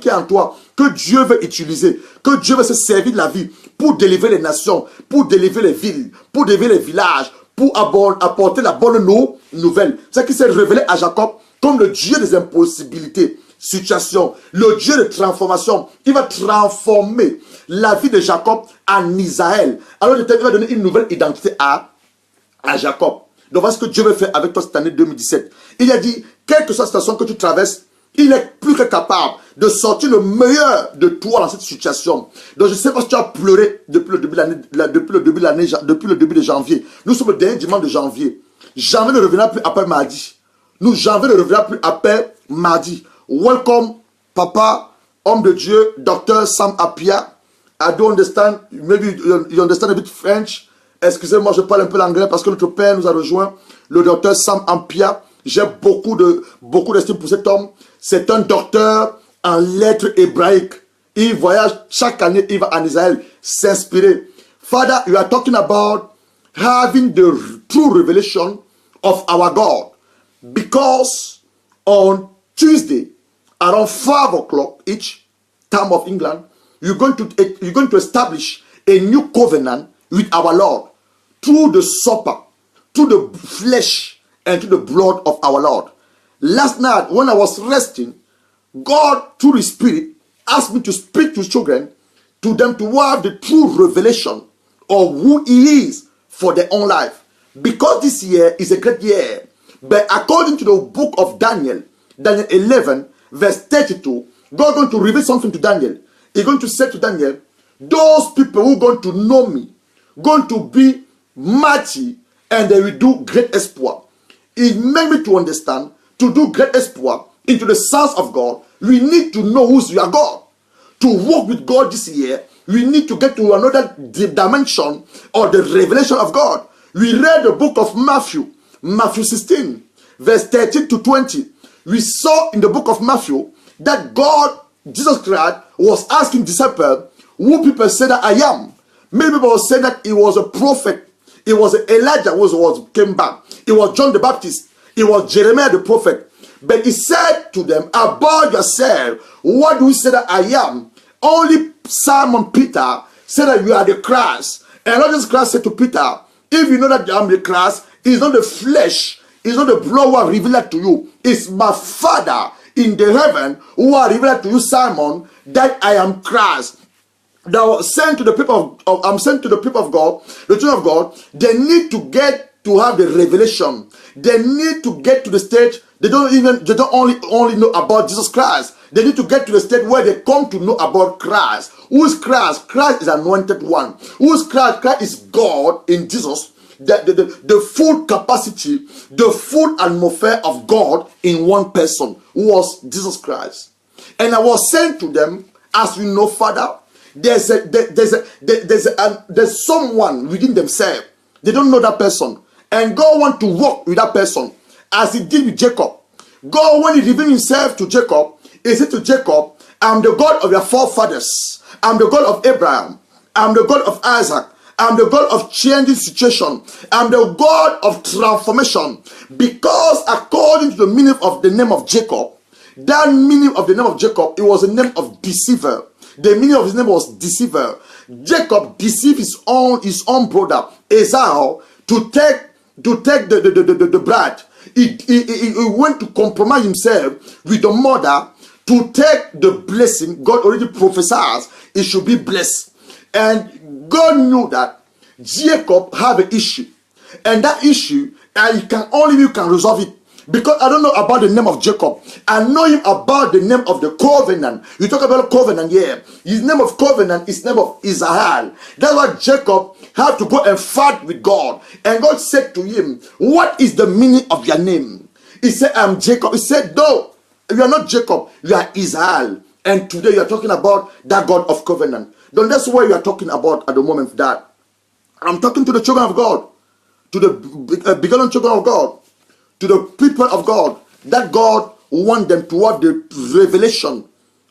qui est en toi, que Dieu veut utiliser, que Dieu veut se servir de la vie pour délivrer les nations, pour délivrer les villes, pour délivrer les villages, pour apporter la bonne nouvelle. C'est qui s'est révélé à Jacob comme le Dieu des impossibilités, situation, le Dieu de transformation. Il va transformer la vie de Jacob en Israël. Alors il va donner une nouvelle identité à Jacob. Donc voilà ce que Dieu veut faire avec toi cette année 2017. Il a dit, quelle que soit la situation que tu traverses, il est plus que capable de sortir le meilleur de toi dans cette situation. Donc je ne sais pas si tu as pleuré depuis le début de janvier. Nous sommes le dernier dimanche de janvier. Janvier ne reviendra plus après mardi. Nous, janvier ne reviendra plus après mardi. Welcome, Papa, homme de Dieu, Dr. Sam Appiah. I don't understand, maybe you understand a bit French. Excusez-moi, je parle un peu l'anglais parce que notre père nous a rejoint, le Dr. Sam Appiah. J'ai beaucoup d'estime pour cet homme. C'est un docteur en lettres hébraïques. Il voyage chaque année, il va en Israël s'inspirer. Father, you are talking about having the true revelation of our God. Because on Tuesday, around 5 o'clock each time of England, you're going to establish a new covenant with our Lord through the supper, through the flesh, and through the blood of our Lord. Last night, when I was resting, God, through His Spirit, asked me to speak to His children, to them to have the true revelation of who He is for their own life. Because this year is a great year. But according to the book of Daniel, Daniel 11, verse 32, God is going to reveal something to Daniel. He's going to say to Daniel, those people who are going to know me, going to be mighty, and they will do great exploit. It made me to understand, to do great exploit into the sons of God, we need to know who's your God. To walk with God this year, we need to get to another dimension or the revelation of God. We read the book of Matthew 16, verse 13 to 20. We saw in the book of Matthew that God, Jesus Christ, was asking disciples, who people say that I am. Many people say that he was a prophet. It was Elijah who came back. It was John the Baptist. It was Jeremiah the prophet. But he said to them, about yourself, what do you say that I am? Only Simon Peter said that you are the Christ. And not just Christ said to Peter, if you know that I am the Christ, it's not the flesh, it's not the blood who are revealed to you. It's my Father in the heaven who are revealed to you, Simon, that I am Christ. That was sent to the people I'm sent to the people of God, the children of God. They need to get to have the revelation. They need to get to the stage. They don't only know about Jesus Christ. They need to get to the stage where they come to know about Christ. Who is Christ? Christ is anointed one. Who is Christ? Christ is God in Jesus. The full capacity, the full atmosphere of God in one person, who was Jesus Christ. And I was saying to them, as you know, Father, there's someone within themselves. They don't know that person, and God wants to walk with that person, as He did with Jacob. God, when He revealed Himself to Jacob, He said to Jacob, "I'm the God of your forefathers. I'm the God of Abraham. I'm the God of Isaac. I'm the God of changing situation. I'm the God of transformation." Because according to the meaning of the name of Jacob, that meaning of the name of Jacob, it was a name of deceiver. The meaning of his name was deceiver. Jacob deceived his own brother Esau to take the bride. He went to compromise himself with the mother to take the blessing. God already prophesied it should be blessed. And God knew that Jacob had an issue. And that issue, and you can resolve it. Because I don't know about the name of Jacob. I know him about the name of the covenant. You talk about covenant, yeah. His name of covenant is name of Israel. That's why Jacob had to go and fight with God. And God said to him, what is the meaning of your name? He said, I'm Jacob. He said, no, you are not Jacob. You are Israel. And today you are talking about that God of covenant. Then that's what you are talking about at the moment. That I'm talking to the children of God, to the beginning children of God, to the people of God, that God wants them to have the revelation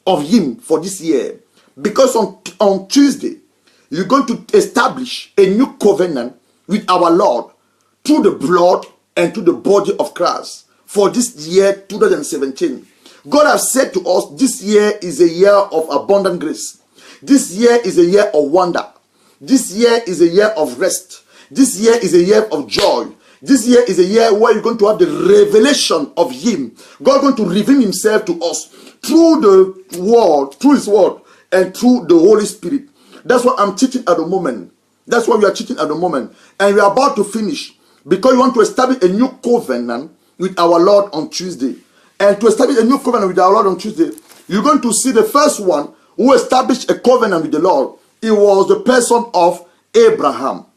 of Him for this year. Because on Tuesday, you're going to establish a new covenant with our Lord through the blood and through the body of Christ for this year 2017. God has said to us, this year is a year of abundant grace. This year is a year of wonder. This year is a year of rest. This year is a year of joy. This year is a year where you're going to have the revelation of Him. God is going to reveal Himself to us through the word, through His word, and through the Holy Spirit. That's what I'm teaching at the moment. That's what we are teaching at the moment. And we are about to finish because we want to establish a new covenant with our Lord on Tuesday. And to establish a new covenant with our Lord on Tuesday, you're going to see the first one who established a covenant with the Lord. It was the person of Abraham.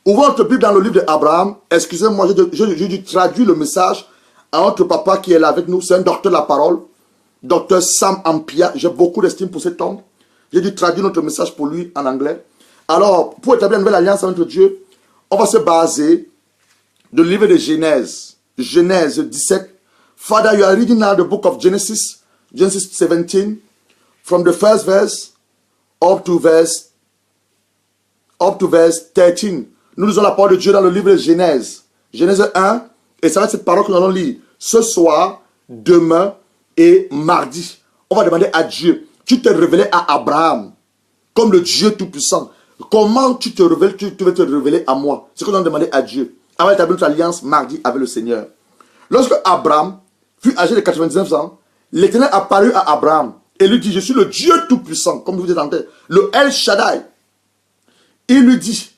Ouvrons notre Bible dans le livre d'Abraham. Excusez-moi, je traduis le message à notre papa qui est là avec nous. C'est un docteur de la parole. Docteur Sam Ampia. J'ai beaucoup d'estime pour cet homme. J'ai dû traduire notre message pour lui en anglais. Alors, pour établir une nouvelle alliance avec notre Dieu, on va se baser de livre de Genèse. Genèse 17. Father, you are reading now the book of Genesis. Genesis 17. From the first verse up to verse 13. Nous lisons la parole de Dieu dans le livre de Genèse. Genèse 1. Et ça va être cette parole que nous allons lire ce soir, demain et mardi. On va demander à Dieu. Tu t'es révélé à Abraham comme le Dieu Tout-Puissant. Comment tu te révèles, tu veux te révéler à moi? C'est ce que nous allons demander à Dieu. Avant d'établir notre alliance mardi avec le Seigneur. Lorsque Abraham fut âgé de 99 ans, l'Éternel apparut à Abraham et lui dit, je suis le Dieu Tout-Puissant, comme vous êtes en tête, le El Shaddai. Il lui dit,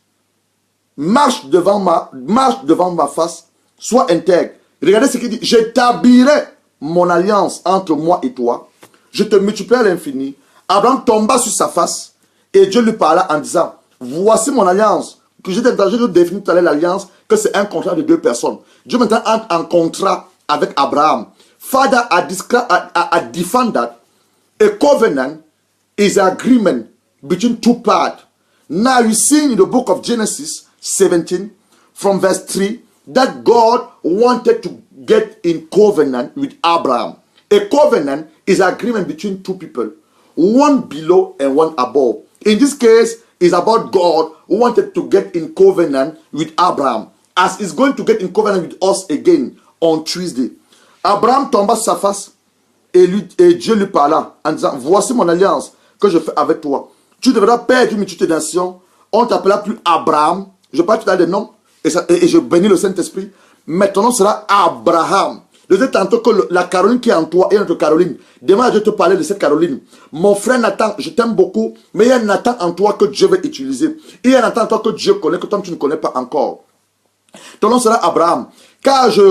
marche devant ma face, sois intègre. Regardez ce qu'il dit, j'établirai mon alliance entre moi et toi, je te multiplierai à l'infini. Abraham tomba sur sa face et Dieu lui parla en disant, voici mon alliance, que j'ai défini tout à l'heure l'alliance, que c'est un contrat de deux personnes. Dieu maintenant entre en contrat avec Abraham. Father, I define that a covenant is an agreement between two parties. Now you see in the book of Genesis 17 from verse 3 that God wanted to get in covenant with Abraham. A covenant is an agreement between two people, one below and one above. In this case, it's about God who wanted to get in covenant with Abraham, as he's going to get in covenant with us again on Tuesday. Abraham tomba sur sa face et Dieu lui parla en disant, voici mon alliance que je fais avec toi. Tu devras perdre une multitude de nations. On ne t'appellera plus Abraham. Je parle tout à l'heure des noms et je bénis le Saint-Esprit. Mais ton nom sera Abraham. Je dis tantôt que la Caroline qui est en toi est notre Caroline. Demain, je te parlais de cette Caroline. Mon frère Nathan, je t'aime beaucoup, mais il y a un Nathan en toi que Dieu veut utiliser. Il y a un Nathan en toi que Dieu connaît, que toi tu ne connais pas encore. Ton nom sera Abraham. Car je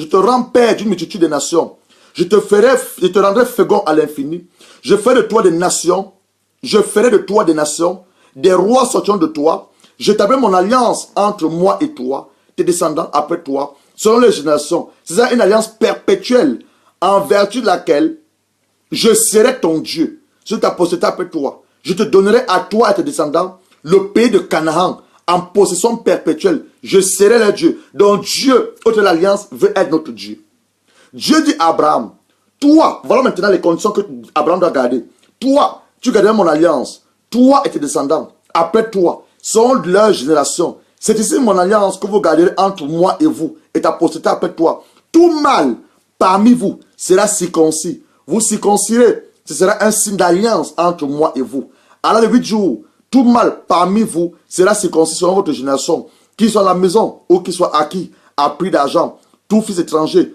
te rends père d'une multitude de nations. Je te rendrai fécond à l'infini. Je ferai de toi des nations. Je ferai de toi des nations. Des rois sortiront de toi. J'établis mon alliance entre moi et toi, tes descendants après toi, selon les générations. C'est une alliance perpétuelle en vertu de laquelle je serai ton Dieu. Je t'apposerai après toi. Je te donnerai à toi et à tes descendants le pays de Canaan en possession perpétuelle. Je serai leur Dieu. Donc Dieu, autre l'alliance, veut être notre Dieu. Dieu dit à Abraham, toi, voilà maintenant les conditions que Abraham doit garder. Toi, tu garderas mon alliance. Toi et tes descendants, après toi, sont de leur génération. C'est ici mon alliance que vous garderez entre moi et vous, et ta postérité après toi. Tout mâle parmi vous sera circoncis. Vous circoncirez. Ce sera un signe d'alliance entre moi et vous. À la 8 jours, tout mâle parmi vous sera circoncis selon votre génération. Qu'il soit à la maison ou qu'il soit acquis à prix d'argent. Tout fils étranger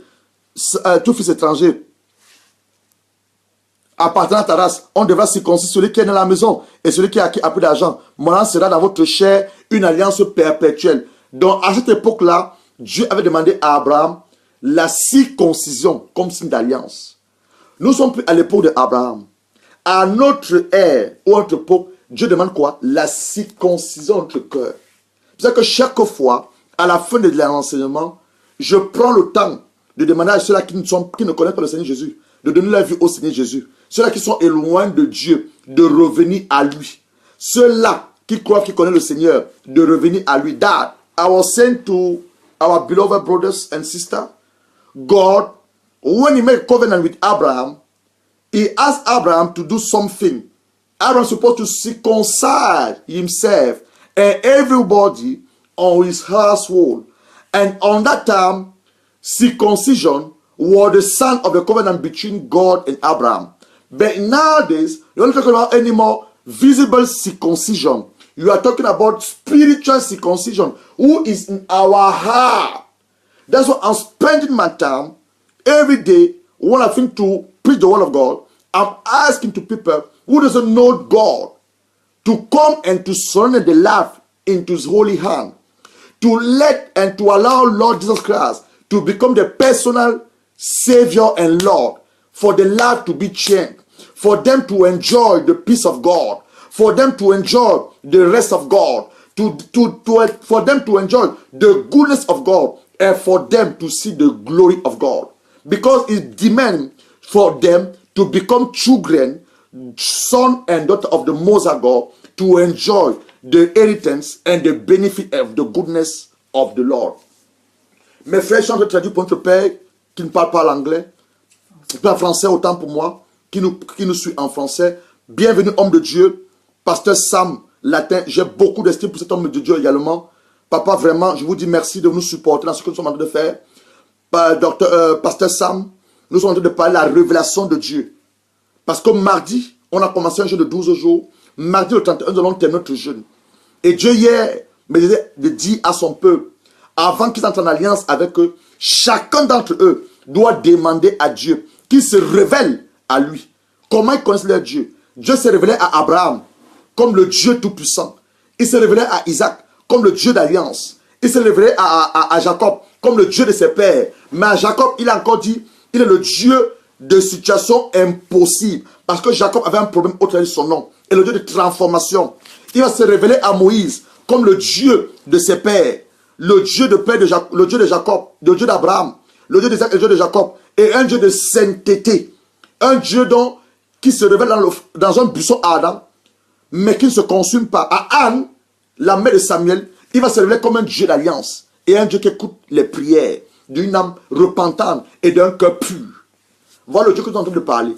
appartenant à ta race, on devra circoncire celui qui est dans la maison et celui qui est acquis à prix d'argent. Mon alliance sera dans votre chair une alliance perpétuelle. Donc à cette époque-là, Dieu avait demandé à Abraham la circoncision comme signe d'alliance. Nous sommes plus à l'époque d'Abraham. À notre ère ou à notre époque, Dieu demande quoi? La circoncision de notre cœur. C'est ça que chaque fois, à la fin de l'enseignement, je prends le temps de demander à ceux-là qui ne connaissent pas le Seigneur Jésus, de donner leur vie au Seigneur Jésus. Ceux-là qui sont éloignés de Dieu, de revenir à lui. Ceux-là qui croient qu'ils connaissent le Seigneur, de revenir à lui. That I was saying to our beloved brothers and sisters, God, when he made a covenant with Abraham, he asked Abraham to do something. Abraham was supposed to circumcise himself and everybody on his household. And on that time, circumcision was the sign of the covenant between God and Abraham. But nowadays, you're not talking about any more visible circumcision. You are talking about spiritual circumcision, who is in our heart. That's why I'm spending my time every day when I think to preach the word of God. I'm asking to people who doesn't know God to come and to surrender the life into his holy hand. To let and to allow Lord Jesus Christ to become the personal Savior and Lord, for the life to be changed, for them to enjoy the peace of God, for them to enjoy the rest of God, for them to enjoy the goodness of God and for them to see the glory of God. Because it demands for them to become children, son and daughter of the Most High God, to enjoy the inheritance and the benefit of the goodness of the Lord. Mes frères, je traduis pour notre père qui ne parle pas l'anglais, qui parle français autant pour moi, qui nous suit en français. Bienvenue, homme de Dieu, pasteur Sam, latin. J'ai beaucoup d'estime pour cet homme de Dieu également. Papa, vraiment, je vous dis merci de nous supporter dans ce que nous sommes en train de faire. Pasteur Sam, nous sommes en train de parler de la révélation de Dieu. Parce que mardi, on a commencé un jeûne de 12 jours. Mardi le 31, nous allons terminer notre jeûne. Et Dieu hier me disait de dire à son peuple, avant qu'ils entrent en alliance avec eux, chacun d'entre eux doit demander à Dieu qu'il se révèle à lui. Comment ils connaissent leur Dieu? Dieu s'est révélé à Abraham comme le Dieu tout-puissant. Il s'est révélé à Isaac comme le Dieu d'alliance. Il s'est révélé à Jacob comme le Dieu de ses pères. Mais à Jacob, il a encore dit, il est le Dieu de situations impossibles. Parce que Jacob avait un problème au travers de son nom. Et le Dieu de transformation. Il va se révéler à Moïse comme le Dieu de ses pères. Le Dieu de père de Jacob, le Dieu de Jacob, le Dieu d'Abraham, le Dieu d'Isaac et le Dieu de Jacob. Et un Dieu de sainteté. Un Dieu qui se révèle dans un buisson ardent, mais qui ne se consume pas. À Anne, la mère de Samuel, il va se révéler comme un Dieu d'alliance. Et un Dieu qui écoute les prières d'une âme repentante et d'un cœur pur. Voilà le Dieu que nous sommes en train de parler.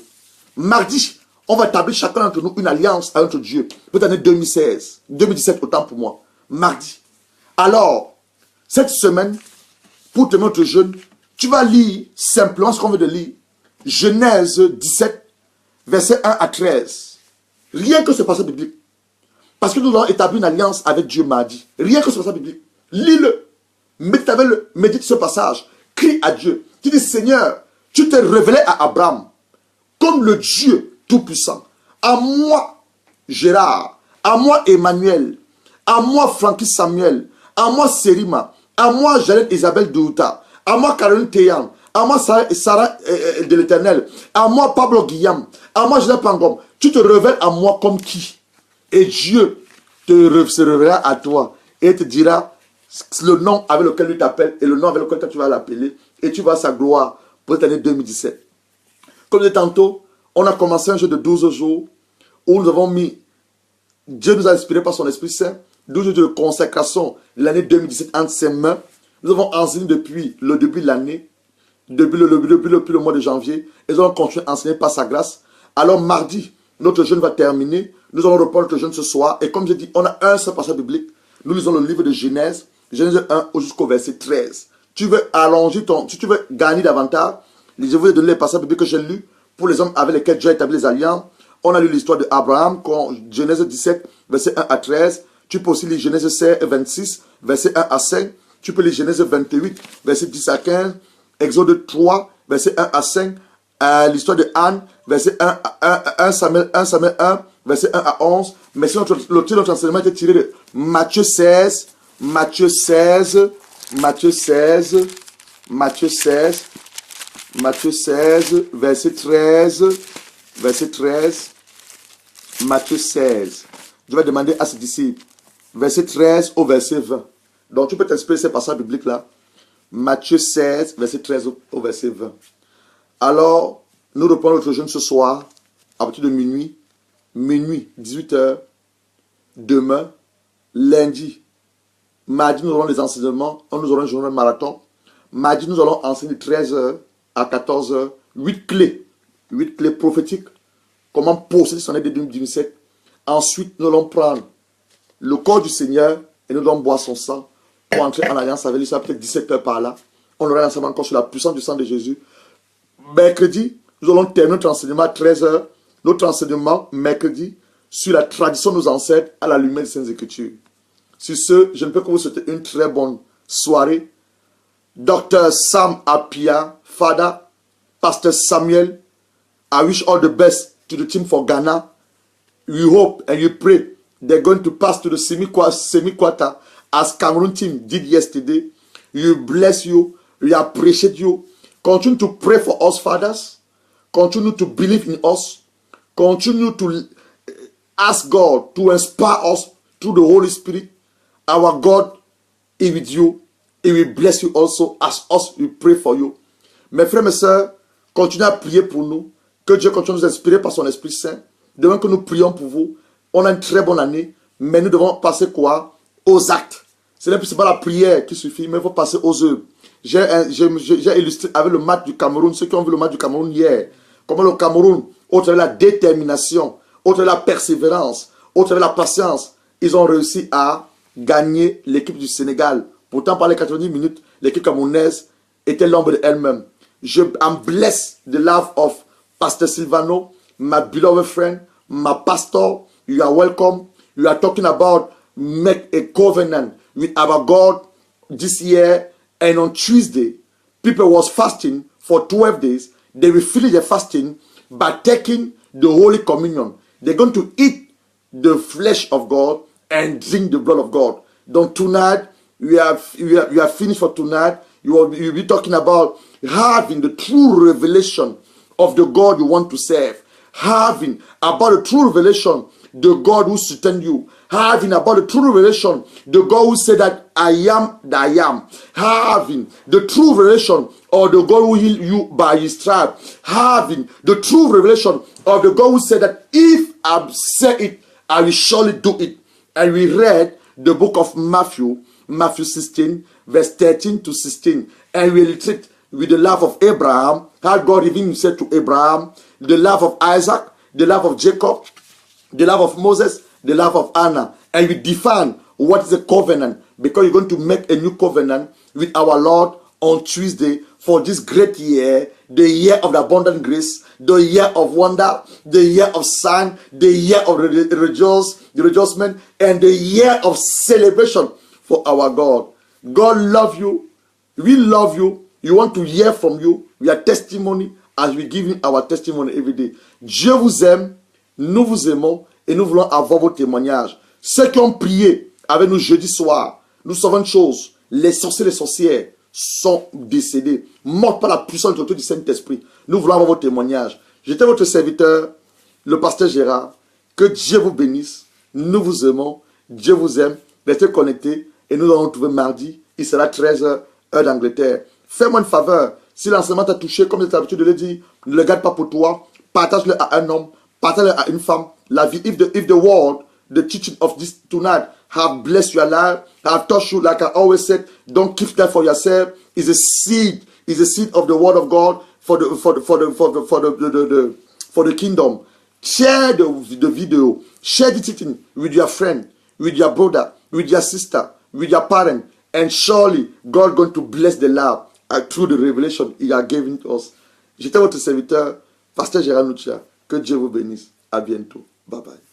Mardi, on va établir chacun d'entre nous une alliance avec notre Dieu. Peut-être l'année 2016, 2017 autant pour moi. Mardi. Alors, cette semaine, pour terminer notre jeûne, tu vas lire simplement ce qu'on veut de lire. Genèse 17, versets 1 à 13. Rien que ce passage biblique. Parce que nous allons établir une alliance avec Dieu mardi. Rien que ce passage biblique. Lis-le. Médite ce passage. Crie à Dieu. Tu dis, Seigneur, tu t'es révélé à Abraham comme le Dieu tout-puissant. À moi, Gérard. À moi, Emmanuel. À moi, Francky Samuel. À moi, Serima. À moi, Jeannette Isabelle Douta. À moi, Caroline Théan. À moi, Sarah de l'Éternel. À moi, Pablo Guillaume. À moi, Joseph Pangom. Tu te révèles à moi comme qui? Et Dieu se révélera à toi et te dira le nom avec lequel il t'appelle et le nom avec lequel tu vas l'appeler. Et tu vas à sa gloire pour cette année 2017. Comme je disais tantôt, on a commencé un jeu de 12 jours où nous avons mis, Dieu nous a inspiré par son Esprit Saint, 12 jours de consécration de l'année 2017 entre ses mains. Nous avons enseigné depuis le début de l'année, depuis le mois de janvier, et nous allons continuer à enseigner par sa grâce. Alors mardi, notre jeûne va terminer. Nous allons reprendre notre jeûne ce soir. Et comme je dis, on a un seul passage biblique. Nous lisons le livre de Genèse, Genèse 1 jusqu'au verset 13. Tu veux allonger si tu veux gagner davantage, je vous ai donné les passages bibliques que j'ai lus pour les hommes avec lesquels Dieu a établi les alliances. On a lu l'histoire de Abraham, Genèse 17, verset 1 à 13. Tu peux aussi lire Genèse 16, 26, verset 1 à 5. Tu peux lire Genèse 28, verset 10 à 15. Exode 3, verset 1 à 5. L'histoire de Anne, verset 1 Samuel 1, verset 1 à 11. Mais sinon, le titre de notre enseignement était tiré de Matthieu 16, Matthieu 16, Matthieu 16, Matthieu 16, Matthieu 16, verset 13, verset 13, Matthieu 16. Je vais demander à ce disciple, verset 13 au verset 20. Donc tu peux t'inspirer ces passages bibliques là. Matthieu 16, verset 13 au verset 20. Alors, nous reprenons notre jeûne ce soir, à partir de minuit, 18 h, demain, lundi. Mardi, nous aurons les enseignements, nous aurons un journal marathon. Mardi, nous allons enseigner de 13 h à 14 h, 8 clés prophétiques, comment posséder son aide de 2017. Ensuite, nous allons prendre le corps du Seigneur et nous allons boire son sang pour entrer en alliance avec lui. Ça peut être 17 h par là. On aura l'enseignement encore sur la puissance du sang de Jésus. Mercredi, nous allons terminer notre enseignement à 13 h. Notre enseignement, mercredi, sur la tradition de nos ancêtres à la lumière des Saintes Écritures. Sur ce, je ne peux que vous souhaiter une très bonne soirée. Dr. Sam Apia, Father, Pastor Samuel, I wish all the best to the team for Ghana. We hope and you pray they're going to pass to the semi-quarter as Cameroon team did yesterday. We bless you. We appreciate you. Continue to pray for us, fathers. Continue to believe in us. Continue to ask God to inspire us through the Holy Spirit. Our God is with you. He will bless you also as us we pray for you. Mes frères, mes sœurs, continuez à prier pour nous. Que Dieu continue à nous inspirer par son Esprit Saint. Demain que nous prions pour vous, on a une très bonne année, mais nous devons passer quoi? Aux actes. Ce n'est pas la prière qui suffit, mais il faut passer aux œuvres. J'ai illustré avec le match du Cameroun, ceux qui ont vu le match du Cameroun hier, comment le Cameroun, au travers de la détermination, au travers de la persévérance, au travers de la patience, ils ont réussi à gagner l'équipe du Sénégal. Pourtant, par les 90 minutes, l'équipe camerounaise était l'ombre d'elle-même. I'm blessed the love of Pastor Silvano, my beloved friend, my pastor. You are welcome. You are talking about make a covenant with our God this year. And on Tuesday, people was fasting for 12 days. They will finish their fasting by taking the Holy Communion. They're going to eat the flesh of God and drink the blood of God. Donc tonight, we are finished for tonight. You'll be talking about having the true revelation of the God you want to serve. Having about the true revelation, the God who sustained you. Having about the true revelation, the God who said that I am that I am. Having the true revelation of the God who healed you by his stripe. Having the true revelation of the God who said that if I say it, I will surely do it. And we read the book of Matthew 16, verse 13 to 16. And we illustrate with the love of Abraham, how God revealed himself to Abraham, the love of Isaac, the love of Jacob, the love of Moses, the love of Anna. And we define what is a covenant, because you're going to make a new covenant with our Lord on Tuesday for this great year, the year of the abundant grace, the year of wonder, the year of sign, the year of rejoicement, and the year of celebration for our God. God love you. We love you. You want to hear from you. We are testimony as we give our testimony every day. Dieu vous aime, nous vous aimons et nous voulons avoir vos témoignages. Ceux qui ont prié avec nous jeudi soir, nous savons une chose, les sorciers et les sorcières sont décédés, morts par la puissance du Saint-Esprit. Nous voulons avoir vos témoignages. J'étais votre serviteur, le pasteur Gérard. Que Dieu vous bénisse. Nous vous aimons. Dieu vous aime. Restez connectés et nous allons nous retrouver mardi. Il sera 13h, heure d'Angleterre. Fais-moi une faveur. Si l'enseignement t'a touché, comme j'ai l'habitude de le dire, ne le garde pas pour toi. Partage-le à un homme. Partage-le à une femme. La vie, if the world, the teaching of this tonight have blessed your life, have touched you, like I always said, don't keep that for yourself. It's a seed. It's a seed of the word of God for the kingdom. Share the video. Share the teaching with your friend, with your brother, with your sister, with your parent, and surely God going to bless the life through the revelation He has given to us. J'étais votre serviteur, Pasteur Gérard Nutia. Que Dieu vous bénisse. À bientôt. Bye bye.